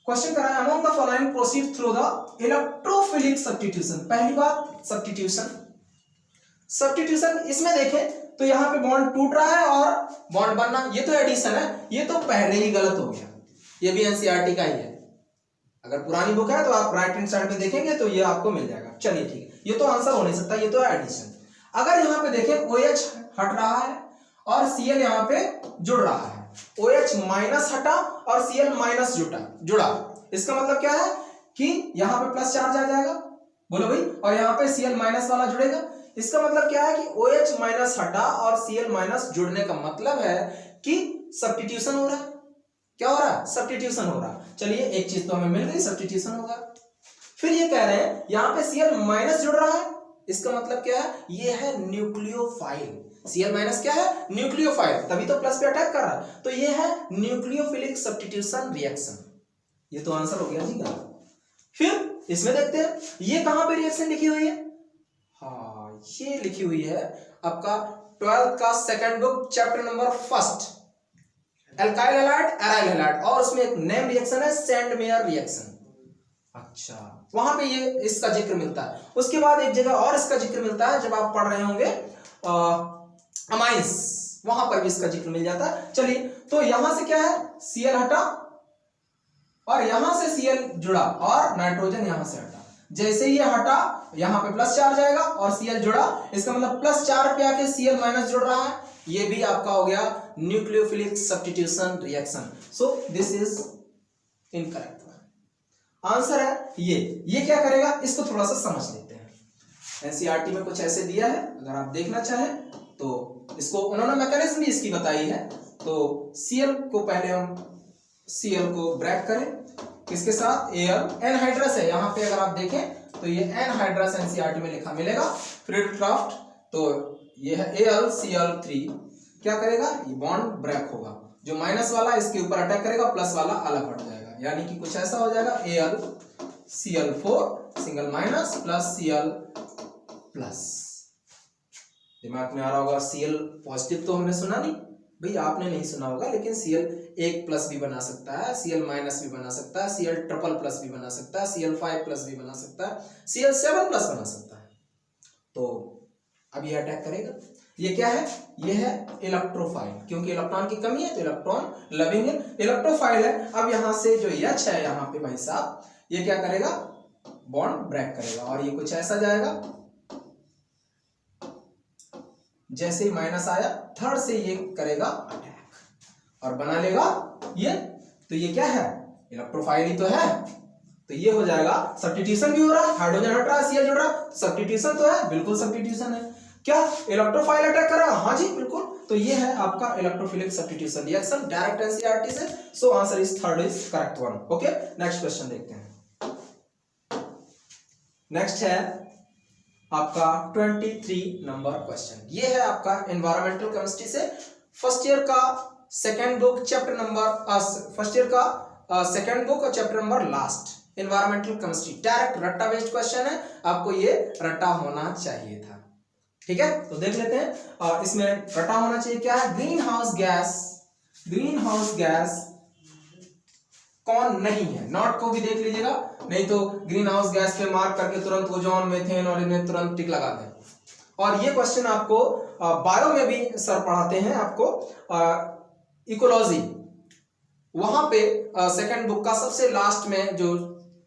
A: क्वेश्चन कह रहा है among the following proceed through the electrophilic substitution. पहली बात सब्स्टिट्यूशन इसमें देखें तो यहाँ पे बॉन्ड टूट रहा है और बॉन्ड बनना, ये तो एडिशन है, ये तो पहले ही गलत हो गया, ये भी एनसीईआरटी का ही है। अगर पुरानी बुक है तो आप राइट हैंड साइड में देखेंगे तो ये आपको मिल जाएगा। चलिए ठीक है, ये तो आंसर हो नहीं सकता, ये तो है एडिशन। अगर यहाँ पे देखें OH हट रहा है और Cl यहाँ पे जुड़ रहा है, OH माइनस हटा और Cl माइनस जुड़ा, इसका मतलब क्या है कि यहाँ पे प्लस चार्ज आ जाएगा, बोलो भाई, और यहाँ पे Cl माइनस वाला जुड़ेगा। इसका मतलब क्या है कि OH माइनस हटा और Cl माइनस जुड़ने का मतलब है कि सब्स्टिट्यूशन हो रहा है। क्या हो रहा है? सब्स्टिट्यूशन हो रहा है। चलिए एक चीज तो हमें मिल गई, सब्स्टिट्यूशन होगा। फिर ये कह रहे हैं यहाँ पे Cl माइनस जुड़ रहा है, इसका मतलब क्या है, ये है न्यूक्लियोफाइल। Cl माइनस क्या है? न्यूक्लियोफाइल, तभी तो प्लस पे अटैक कर रहा है। तो ये है न्यूक्लियोफिलिक सब्स्टिट्यूशन रिएक्शन। ये तो आंसर हो गया जी का। फिर इसमें देखते हैं ये कहां पे रिएक्शन लिखी हुई है। हाँ, ये लिखी हुई है आपका 12th का second book chapter number 1 alkyl halide, aryl halide, और उसमें एक नेम रिएक्शन है सैंडमेयर रिएक्शन। अच्छा, वहां पे ये इसका जिक्र मिलता है। उसके बाद एक जगह और इसका जिक्र मिलता है, जब आप पढ़ रहे होंगे अमाइंस, वहां पर भी इसका जिक्र मिल जाता है। चलिए, तो यहां से क्या है, Cl हटा और यहां से Cl जुड़ा और नाइट्रोजन यहां से हटा। जैसे ये हटा यहां पे प्लस चार्ज आएगा और Cl जुड़ा, इसका मतलब प्लस 4 पे आके Cl माइनस जुड़ रहा है। ये भी आपका हो गया nucleophilic substitution reaction. So this is incorrect. Answer है ये क्या करेगा, इसको थोड़ा सा समझ लेते हैं। एनसीईआरटी में कुछ ऐसे दिया है, अगर आप देखना चाहें तो इसको उन्होंने मैकेनिज्म भी इसकी बताई है। तो Cl को पहले हम Cl को ब्रेक करें, किसके साथ, Al, एनहाइड्रस है यहाँ पे, अगर आप देखें तो ये एनहाइड्रस एनसीईआरटी में लिखा मिलेगा, फ्रीडल-क्राफ्ट। तो ये है AlCl3, क्या करेगा, ये बॉन्ड ब्रेक होगा, जो माइनस वाला इसके ऊपर अटैक करेगा, प्लस वाला अलग हट जाएगा, यानी कि कुछ ऐसा हो जाएगा AlCl4 single minus plus Cl plus. दिमाग में आ रहा होगा Cl पॉजिटिव तो हमने सुना नहीं भाई, आपने नहीं सुना होगा, लेकिन Cl एक प्लस भी बना सकता है, Cl माइनस भी बना सकता है, Cl ट्रिपल प्लस भी बना सकता है, Cl5 प्लस भी बना सकता है, Cl7 प्लस बना सकता है। तो अब ये अटैक करेगा। ये क्या है, ये है इलेक्ट्रोफाइल, क्योंकि इलेक्ट्रॉन की कमी है तो इलेक्ट्रॉन लविंग है, इलेक्ट्रोफाइल है। अब यहां से जो H है यहाँ पे भाई साहब, ये क्या करेगा, बॉन्ड ब्रेक करेगा और ये कुछ ऐसा जाएगा। जैसे ही माइनस आया, थर्ड से ये करेगा अटैक और बना लेगा ये। तो ये क्या है, इलेक्ट्रोफाइल ही तो है। तो ये हो जाएगा, सब्स्टिट्यूशन भी हो रहा है, हाइड्रोजन हट रहा है, Cl जुड़ रहा है, सब्स्टिट्यूशन तो है, बिल्कुल सब्स्टिट्यूशन है। क्या इलेक्ट्रोफाइल अटैक कर रहा है? हाँ जी बिल्कुल। तो ये है आपका electrophilic substitution reaction, direct NCERT से। So answer is third is correct one. Okay, next question देखते हैं। नेक्स्ट है आपका 23 नंबर क्वेश्चन। ये है आपका एनवायरमेंटल केमिस्ट्री से फर्स्ट ईयर का second book chapter number first year का सेकंड बुक और chapter number last, environmental chemistry. Direct रट्टा बेस्ड क्वेश्चन है, आपको ये रट्टा होना चाहिए था। ठीक है, तो देख लेते हैं इसमें रट्टा होना चाहिए क्या है। ग्रीन हाउस गैस कौन नहीं है, नॉट को भी देख लीजिएगा, नहीं तो ग्रीन हाउस गैस पे मार्क करके तुरंत ओजोन, मीथेन और इनमें तुरंत टिक लगा दें। और ये क्वेश्चन आपको बायो में भी सर पढ़ाते हैं, आपको इकोलॉजी, वहां पे सेकंड बुक का सबसे लास्ट में जो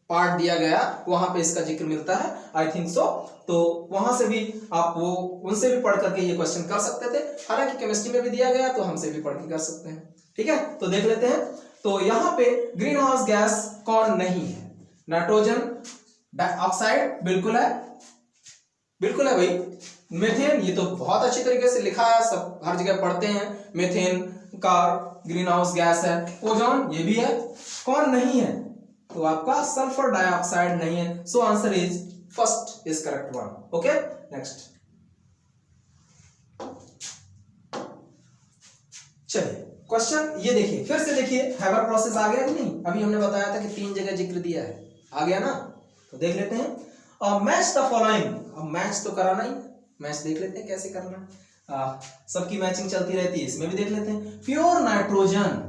A: पार्ट दिया गया वहां पे इसका जिक्र मिलता है, आई थिंक सो। तो वहां से भी आप वो उनसे भी पढ़ करके ये क्वेश्चन कर सकते थे, हालांकि केमिस्ट्री में भी दिया गया तो हमसे भी पढ़ के कर सकते हैं। ठीक है, तो देख लेते हैं। तो यहाँ पे ग्रीन हाउस गैस कौन नहीं है, नाइट्रोजन डाइऑक्साइड बिल्कुल है, बिल्कुल है भाई। मीथेन, ये तो बहुत अच्छी तरीके से लिखा है, सब हर जगह पढ़ते हैं, मीथेन का ग्रीन हाउस गैस है। ओजोन, ये भी है। कौन नहीं है, तो आपका सल्फर डाइऑक्साइड नहीं है। So answer is first is correct one. Okay, next चलिए क्वेश्चन ये देखिए, फिर से देखिए हैबर प्रोसेस आ गया कि नहीं? अभी हमने बताया था कि 3 जगह जिक्र दिया है, आ गया ना? तो देख लेते हैं। Match the following. अब मैच तो कराना ही, मैच देख लेते हैं कैसे करना है। सबकी मैचिंग चलती रहती है, इसमें भी देख लेते हैं। प्योर नाइट्रोजन,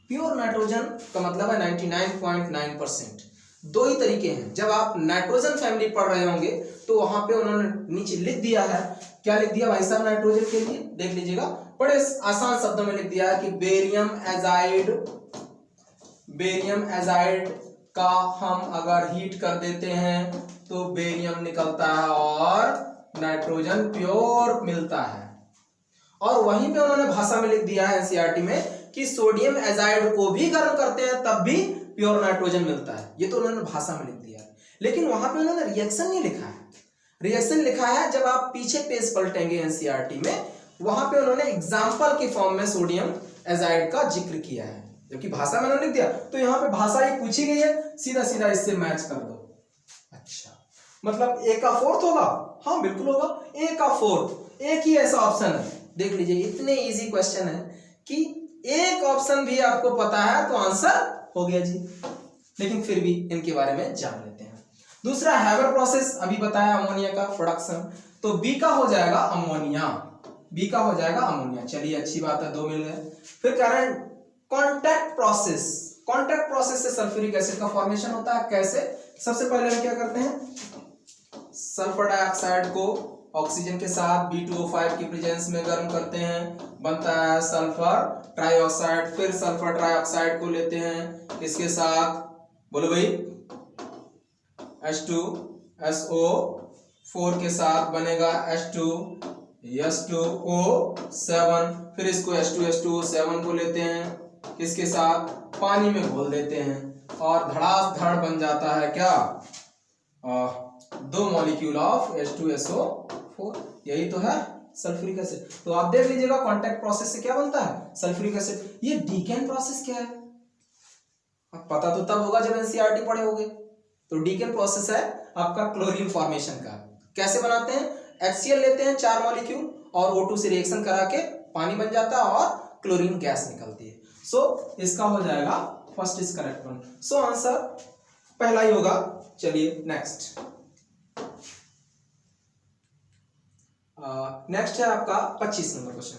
A: प्योर नाइट्रोजन का मतलब है 99.9%। दो ही तरीके हैं। जब आप नाइट्रोजन फैमिली पढ़ रहे होंगे तो वहां पे उन्होंने नीचे लिख दिया है, क्या लिख दिया भाई साहब नाइट्रोजन के लिए? देख लीजिएगा, बड़े आसान शब्दों में लिख दिया है कि बेरियम एजाइड, बेरियम एजाइड का हम अगर हीट कर देते हैं तो बेरियम निकलता है और नाइट्रोजन प्योर मिलता है। और वहीं पे उन्होंने भाषा में लिख दिया है एनसीईआरटी में कि सोडियम एजाइड को भी गर्म करते हैं तब भी प्योर नाइट्रोजन मिलता है। ये तो उन्होंने भाषा में लिख दिया है, लेकिन वहां पे उन्होंने रिएक्शन नहीं लिखा है। रिएक्शन लिखा है जब आप पीछे पेज पलटेंगे एनसीईआरटी में, वहां पे उन्होंने एग्जाम्पल के फॉर्म में सोडियम एजाइड का जिक्र किया है, जबकि भाषा में उन्होंने लिख दिया। तो यहाँ पे भाषा ही पूछी गई है, सीधा सीधा इससे मैच कर दो। अच्छा, मतलब ए का फोर्थ होगा? हाँ बिल्कुल होगा, ए का फोर्थ। एक ही ऐसा ऑप्शन है, देख लीजिए, इतने इजी क्वेश्चन है कि एक ऑप्शन भी आपको पता है तो आंसर हो गया जी। लेकिन फिर भी इनके बारे में जान लेते हैं। दूसरा हैबर प्रोसेस अभी बताया, अमोनिया का प्रोडक्शन, तो बी का हो जाएगा अमोनिया, बी का हो जाएगा अमोनिया। चलिए अच्छी बात है, 2 मिल गए। फिर कह रहे हैं कॉन्टैक्ट प्रोसेस। कॉन्टैक्ट प्रोसेस से सल्फ्यूरिक एसिड का फॉर्मेशन होता है। कैसे? सबसे पहले हम क्या करते हैं, सल्फर डाइऑक्साइड को ऑक्सीजन के साथ B2O5 की प्रेजेंस में गर्म करते हैं, बनता है सल्फर ट्राइऑक्साइड। फिर सल्फर ट्राइऑक्साइड को लेते हैं इसके साथ, बोलो भाई, H2SO4 के साथ बनेगा H2S2O7। फिर इसको H2S2O7 को लेते हैं इसके साथ, पानी में घोल देते हैं और धड़ाधड़ बन जाता है क्या? 2 मॉलिक्यूल ऑफ H2SO4। यही तो है सल्फ्यूरिक एसिड। तो आप देख लीजिएगा कांटेक्ट प्रोसेस से क्या बनता है? Sulphuric acid. ये डीकेन प्रोसेस क्या है? अब पता तो तब होगा जब एनसीईआरटी पढ़े होंगे। तो डीकेन प्रोसेस है आपका क्लोरीन फॉर्मेशन का। कैसे बनाते हैं? HCl लेते हैं 4 मॉलिक्यूल और O2 से रिएक्शन करा के पानी बन जाता है और क्लोरीन गैस निकलती है। सो इसका हो जाएगा first is correct one. So answer पहला ही होगा। चलिए नेक्स्ट, नेक्स्ट है आपका 25 नंबर क्वेश्चन।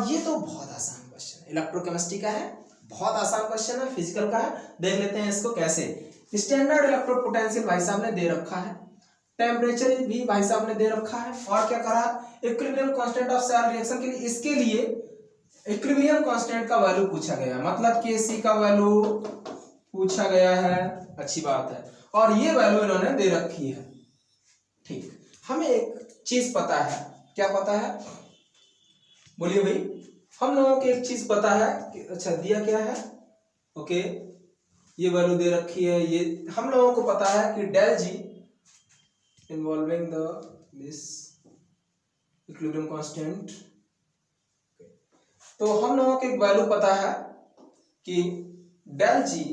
A: ये तो बहुत आसान क्वेश्चन है, इलेक्ट्रोकेमिस्ट्री का है, बहुत आसान क्वेश्चन है, फिजिकल का है। देख लेते हैं इसको कैसे। स्टैंडर्ड इलेक्ट्रोड पोटेंशियल भाई साहब ने दे रखा है, टेम्परेचर भी भाई साहब ने दे रखा है, और क्या करा, equilibrium constant of cell reaction के लिए, इसके लिए इक्विलिब्रियम कांस्टेंट का वैल्यू पूछा गया, मतलब Kc का वैल्यू पूछा गया है। अच्छी बात है, और ये वैल्यू इन्होंने दे रखी है। ठीक, हमें एक चीज पता है, क्या पता है? बोलिए भाई। हम लोगों को एक चीज पता है कि, अच्छा दिया क्या है, ओके, ये वैल्यू दे रखी है। ये हम लोगों को पता है कि del G involving the this equilibrium constant. तो हम लोगों को एक वैल्यू पता है कि del G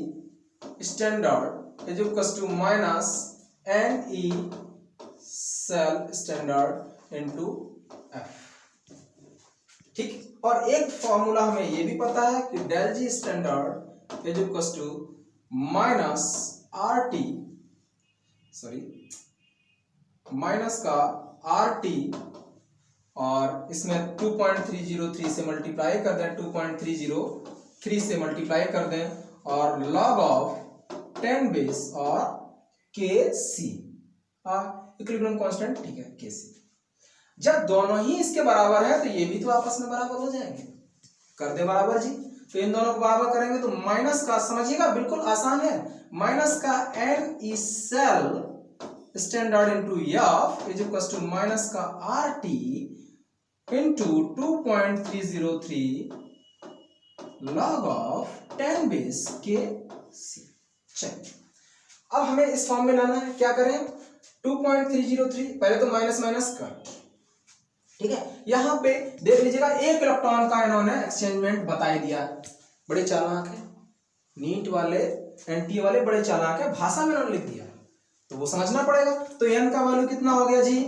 A: standard is equal to minus NE cell standard into F। ठीक, और एक फॉर्मूला हमें ये भी पता है कि del G standard is equal to minus RT, sorry minus का RT, और इसमें 2.303 से मल्टीप्लाई कर दें, 2.303 से मल्टीप्लाई कर दें, और log ऑफ 10 बेस और Kc, इक्विलिब्रियम कांस्टेंट, ठीक है, Kc। जब दोनों ही इसके बराबर है तो ये भी तो आपस में बराबर हो जाएंगे, कर दे बराबर जी। तो इन दोनों को बराबर करेंगे तो माइनस का, समझिएगा बिल्कुल आसान है, माइनस का NE cell standard into F is equal to minus का RT into 2.303 log of 10 base Kc। चलिए, अब हमें इस फॉर्म में लाना है, क्या करें, 2.303, पहले तो माइनस माइनस कट, ठीक है। यहां पे देख लीजिएगा, एक इलेक्ट्रॉन का इन्होंने एक्सचेंजमेंट बता ही दिया। बड़े चालाक है, नीट वाले, एनटीए वाले बड़े चालाक है, भाषा में इन्होंने लिख दिया। तो वो समझना पड़ेगा। तो n का वैल्यू कितना हो गया जी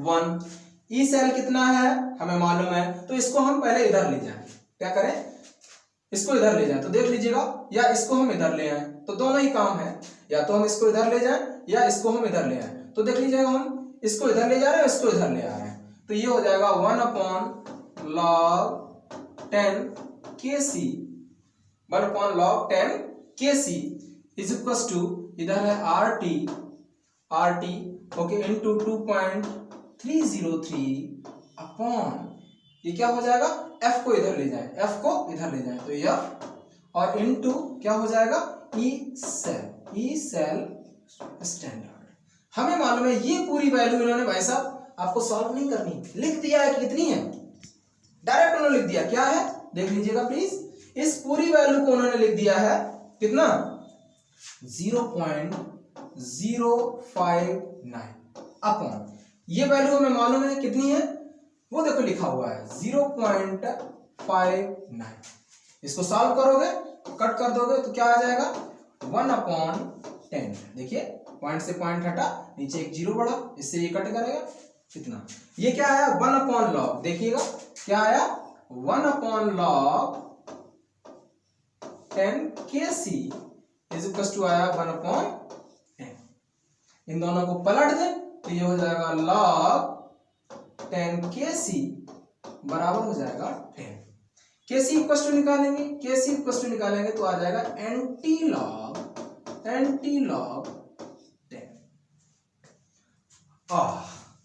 A: 1। ई सेल कितना है हमें मालूम है, तो इसको हम पहले इधर ले जाएं। क्या करें, इसको इधर ले जाएं। तो देख लीजिएगा, या इसको हम इधर ले आए, तो दोनों ही काम है, या तो हम इसको इधर ले जाएं या इसको हम इधर ले आए। तो देख लीजिएगा, हम इसको इधर ले जा रहे हैं, इसको इधर ले आ रहे हैं, तो ये हो जाएगा 1/log10 kc, 1/log10 kc is equal to, इधर है RT ओके इनटू 2.303 अपॉन, ये क्या हो जाएगा, F को इधर ले जाए, F को इधर ले जाए, तो F और इनटू क्या हो जाएगा E सेल स्टैंडर्ड। हमें मालूम है ये पूरी वैल्यू इन्होंने भाई साहब आपको सॉल्व नहीं करनी, लिख दिया है कि कितनी है, डायरेक्ट उन्होंने लिख दिया। क्या है देख लीजिएगा प्लीज, इस पूरी वैल्यू को उन्होंने लिख दिया है कितना 0.059 अपॉन, ये वैल्यू हमें मालूम है कितनी है, वो देखो लिखा हुआ है 0.59। इसको सॉल्व करोगे, कट कर दोगे तो क्या आ जाएगा 1/10। देखिए पॉइंट से पॉइंट हटा, नीचे एक जीरो बढ़ा, इससे ये कट करेगा कितना, ये क्या आया 1/log, देखिएगा क्या आया 1/log10 kc is equal to आया 1/10। इन दोनों को पलट दें तो ये हो जाएगा log10 kc बराबर हो जाएगा 10। kc इक्वल टू निकालेंगे, kc इक्वल टू निकालेंगे तो आ जाएगा एंटी लॉग 10।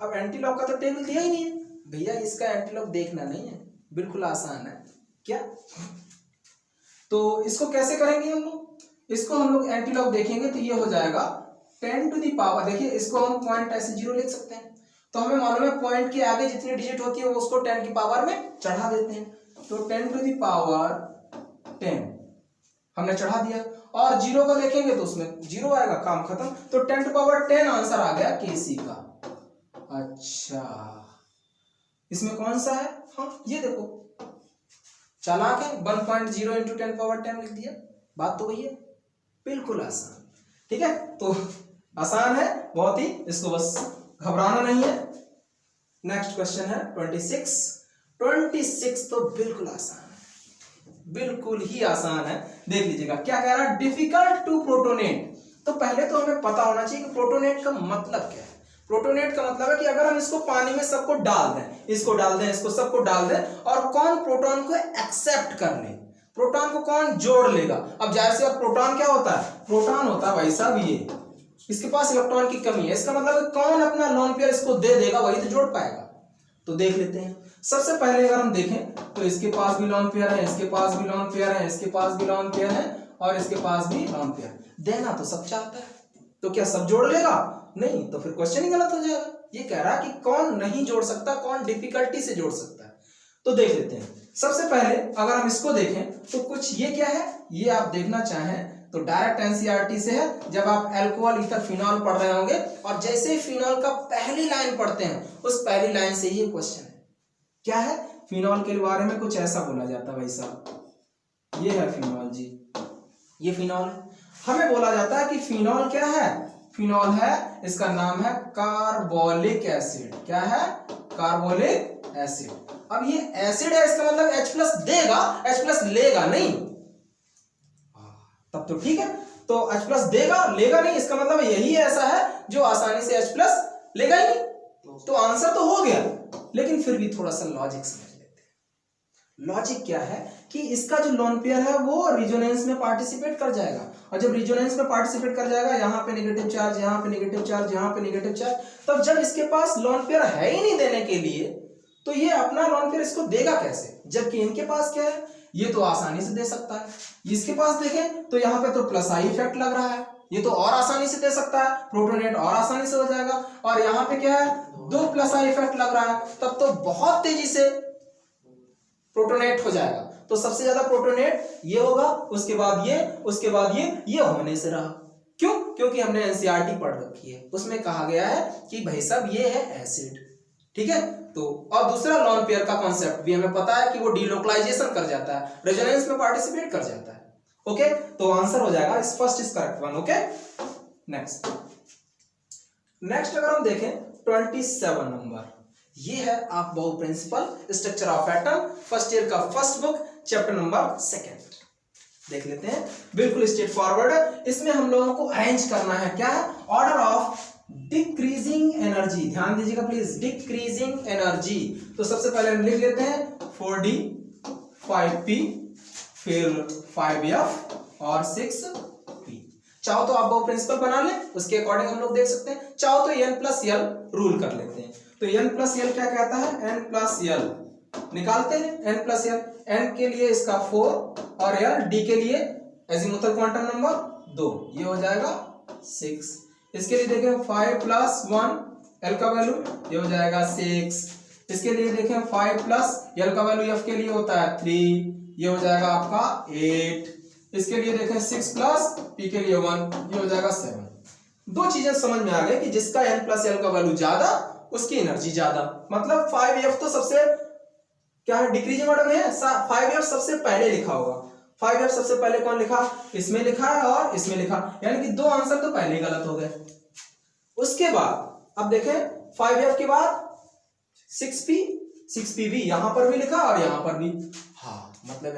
A: अब एंटी लॉग का तो टेबल दिया ही नहीं है भैया, इसका एंटी लॉग देखना नहीं है, बिल्कुल आसान है क्या। तो इसको कैसे करेंगे हम लोग, इसको हम लोग एंटी लॉग देखेंगे तो ये हो जाएगा 10 टू दी पावर, देखिए इसको हम पॉइंट ऐसे 0 लिख सकते हैं, तो हमें मालूम है पॉइंट के आगे जितनी डिजिट होती है वो उसको 10 की पावर में चढ़ा देते हैं, तो 10 टू दी पावर 10 हमने चढ़ा दिया, और 0 को देखेंगे तो उसमें 0 आएगा, काम खत्म। तो 10 टू पावर 10 आंसर आ गया केसी का। अच्छा इसमें कौन सा है, हाँ ये देखो चालाक है, 1.0 इंटू 10 पावर 10 लिख दिया, बात तो वही है, बिल्कुल आसान। ठीक है, तो आसान है बहुत ही, इसको बस घबराना नहीं है। नेक्स्ट क्वेश्चन है 26 तो बिल्कुल आसान है, बिल्कुल ही आसान है। देख लीजिएगा क्या कह रहा है, डिफिकल्ट टू प्रोटोनेट। तो पहले तो हमें पता होना चाहिए कि प्रोटोनेट का मतलब क्या है। प्रोटोनेट का मतलब है कि अगर हम इसको पानी में सबको डाल दें, इसको डाल दें, इसको सबको डाल दें, और कौन प्रोटॉन को एक्सेप्ट कर ले, प्रोटॉन को कौन जोड़ लेगा। अब जाहिर सी बात, प्रोटॉन क्या होता है, प्रोटॉन होता है भाई साहब ये, इसके पास इलेक्ट्रॉन की कमी है, इसका मतलब है कौन अपना लोन पेयर इसको दे देगा, वही तो जोड़ पाएगा। तो देख लेते हैं, सबसे पहले अगर हम देखें तो इसके पास भी लोन पेयर है, इसके पास भी लोन पेयर है, इसके पास भी लोन पेयर है, और इसके पास भी लोन पेयर। देना तो सब चाहता है, तो क्या सब जोड़ लेगा, नहीं, तो फिर क्वेश्चन ही गलत हो जाएगा। ये कह रहा है कि कौन नहीं जोड़ सकता, कौन डिफिकल्टी से जोड़ सकता है। तो देख लेते हैं, सबसे पहले अगर हम इसको देखें तो कुछ ये क्या है, ये आप देखना चाहें तो डायरेक्ट एनसीईआरटी से है। जब आप अल्कोहल ईथर फिनॉल पढ़ रहे होंगे, और जैसे ही फिनॉल का पहली लाइन पढ़ते हैं, उस पहली लाइन से ये क्वेश्चन है। क्या है, फिनॉल के बारे में कुछ ऐसा बोला जाता है भाई साहब, ये है फिनॉल जी, ये फिनॉल है। हमें बोला जाता है कि फिनॉल क्या है, फिनॉल है, इसका नाम है कार्बोलिक एसिड। क्या है, कार्बोलिक एसिड। अब ये एसिड है, इसका मतलब H+ देगा, H+ लेगा नहीं, तब तो ठीक है। तो H+ देगा, लेगा नहीं, इसका मतलब यही ऐसा है जो आसानी से H+ लेगा ही नहीं। तो आंसर तो हो गया, लेकिन फिर भी थोड़ा सा लॉजिक समझ लेते हैं। लॉजिक क्या है कि इसका जो लोन पेयर है वो रिजोनेंस में पार्टिसिपेट कर जाएगा, और जब रिजोनेंस में पार्टिसिपेट कर जाएगा, यहाँ पे नेगेटिव चार्ज, यहाँ पे नेगेटिव चार्ज, यहाँ पे नेगेटिव चार्ज, तब जब इसके पास लोन पेयर है ही नहीं देने के लिए, तो ये अपना लोन पेयर इसको देगा कैसे, जबकि इनके पास क्या है, ये तो आसानी से दे सकता है। इसके पास देखें तो यहाँ पे तो प्लस आई इफेक्ट लग रहा है, ये तो और आसानी से दे सकता है, प्रोटोनेट और आसानी से हो जाएगा, और यहाँ पे क्या है, 2 प्लस आई इफेक्ट लग रहा है, तब तो बहुत तेजी से प्रोटोनेट हो जाएगा। तो सबसे ज्यादा प्रोटोनेट ये होगा, उसके बाद ये, उसके बाद ये होने से रहा। क्यों, क्योंकि हमने एनसीईआरटी पढ़ रखी है, उसमें कहा गया है कि भाई साहब ये है एसिड। ठीक है, तो और दूसरा लोन पेयर का कॉन्सेप्ट भी हमें पता है कि वो डिलोकलाइजेशन कर जाता है, रेजोनेंस में पार्टिसिपेट कर जाता है। ओके, तो आंसर हो जाएगा first is correct one. Okay, next next अगर हम देखें 27 नंबर, ये है आप बहु principle structure of atom, first year का फर्स्ट बुक, चैप्टर नंबर 2 देख लेते हैं। बिल्कुल स्ट्रेट फॉरवर्ड है। इसमें हम लोगों को अरेंज करना है, क्या है, ऑर्डर ऑफ डिक्रीजिंग एनर्जी। ध्यान दीजिएगा प्लीज, डिक्रीजिंग एनर्जी। तो सबसे पहले हम लिख लेते हैं 4d 5p फिर 5f और 6p। चाहो तो आप वो प्रिंसिपल बना लें, उसके अकॉर्डिंग हम लोग देख सकते हैं। चाहो तो n+l रूल कर लेते हैं। तो n+l क्या कहता है, n+l निकालते हैं। n+l, n के लिए इसका 4 और l, d के लिए एजीमुथल क्वांटम नंबर 2, ये हो जाएगा 6। इसके लिए देखें 5 + 1 l का वैल्यू, ये हो जाएगा 6। इसके लिए देखें 5 + l का वैल्यू f के लिए होता है 3, ये हो जाएगा आपका 8। इसके लिए देखें 6 + p के लिए 1, ये हो जाएगा 7। दो चीजें समझ में आ गई कि जिसका n+l का वैल्यू ज्यादा उसकी एनर्जी ज्यादा। मतलब 5f तो सबसे क्या है, डिक्रीजिंग ऑर्डर में है। 5f सबसे पहले लिखा होगा। 5f सबसे पहले कौन लिखा, इसमें लिखा है और इसमें लिखा, यानी कि दो आंसर तो पहले ही गलत हो गए। उसके बाद अब देखें 5f के बाद 6p भी यहां पर भी लिखा और यहां पर भी। हाँ, मतलब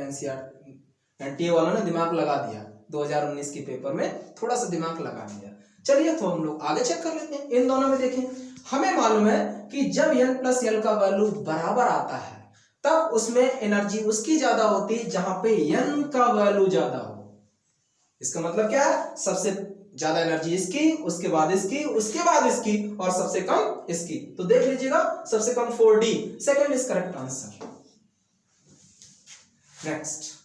A: एनटीए वालों ने दिमाग लगा दिया, 2019 के पेपर में थोड़ा सा दिमाग लगा दिया। चलिए तो हम लोग आगे चेक कर लेते हैं। इन दोनों में देखें, हमें मालूम है कि जब n+l का वैल्यू बराबर आता है तब उसमें एनर्जी उसकी ज्यादा होती है जहां पे n का वैल्यू ज्यादा हो। इसका मतलब क्या है, सबसे ज्यादा एनर्जी इसकी, उसके बाद इसकी, उसके बाद इसकी और सबसे कम इसकी। तो देख लीजिएगा, सबसे कम 4d, second is correct answer. Next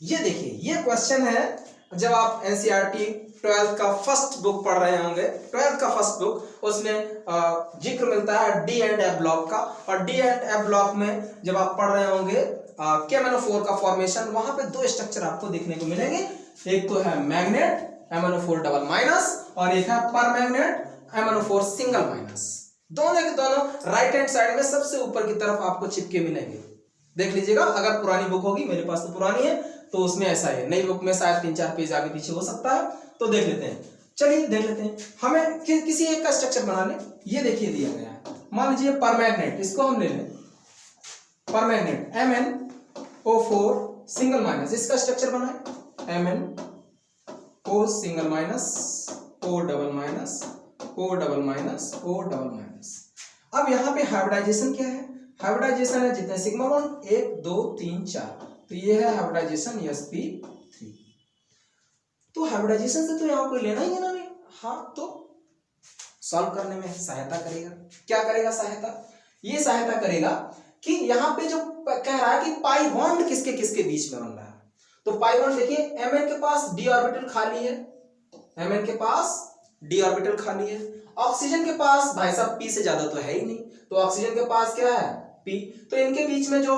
A: ये देखिए, ये क्वेश्चन है जब आप एनसीईआरटी 12th का फर्स्ट बुक पढ़ रहे होंगे। 12th का फर्स्ट बुक, उसमें जिक्र मिलता है डी एंड एफ ब्लॉक का, और डी एंड एफ ब्लॉक में जब आप पढ़ रहे होंगे KMnO4 का फॉर्मेशन, वहां पे दो स्ट्रक्चर आपको देखने को मिलेंगे। एक तो है मैग्नेट MnO4 डबल माइनस और एक है परमैग्नेट MnO4 सिंगल माइनस। दोनों के दोनों राइट हैंड साइड में सबसे ऊपर की तरफ आपको चिपके मिलेंगे। देख लीजिएगा, अगर पुरानी बुक होगी, मेरे पास तो पुरानी है तो उसमें ऐसा है, नई बुक में शायद 3-4 पेज आगे पीछे हो सकता है। तो देख लेते हैं, चलिए देख लेते हैं। हमें किसी एक का स्ट्रक्चर बना लें। ये देखिए दिया गया है, मान लीजिए परमैग्नेट, इसको हम ले लें परमैग्नेट MnO4 सिंगल माइनस, इसका स्ट्रक्चर बनाए MnO single minus O double minus O double minus O double minus. अब यहाँ पे हाइब्रिडाइजेशन क्या है, हाइब्रिडाइजेशन है जितने सिग्मा बॉन्ड 1 2 3 4, तो ये है हाइब्रिडाइजेशन sp3। तो हाइब्रिडाइजेशन से तो यहाँ कोई लेना ही है ना नहीं। हाँ, तो सॉल्व करने में सहायता करेगा। क्या करेगा सहायता, ये सहायता करेगा कि यहाँ पे जो कह रहा है कि पाई बॉन्ड किसके किसके बीच में बन रहा है। तो पाई बॉन्ड देखिए, Mn के पास d ऑर्बिटल खाली है, Mn के पास d ऑर्बिटल खाली है। ऑक्सीजन के पास भाई साहब p से ज्यादा तो है ही नहीं, तो ऑक्सीजन के पास क्या है p। तो इनके बीच में जो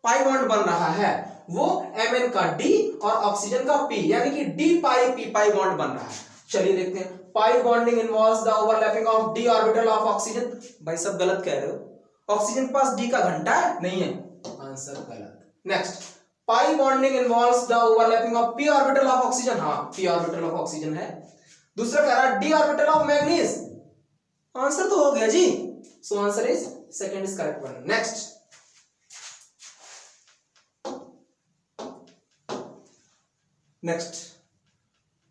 A: पाई बॉन्ड बन रहा है वो Mn का d और ऑक्सीजन का p, यानी कि d पाई p पाई बॉन्ड बन रहा है। चलिए देखते हैं, पाई bonding involves the overlapping of d orbital of oxygen. भाई सब गलत कह रहे हो, ऑक्सीजन के पास d का घंटा है, नहीं है, आंसर गलत। Next, pi bonding involves the overlapping of p orbital of oxygen. हाँ, p ऑर्बिटल ऑफ ऑक्सीजन है। दूसरा कह रहा है d orbital of manganese, answer तो हो गया जी। So answer is second is correct one. Next, next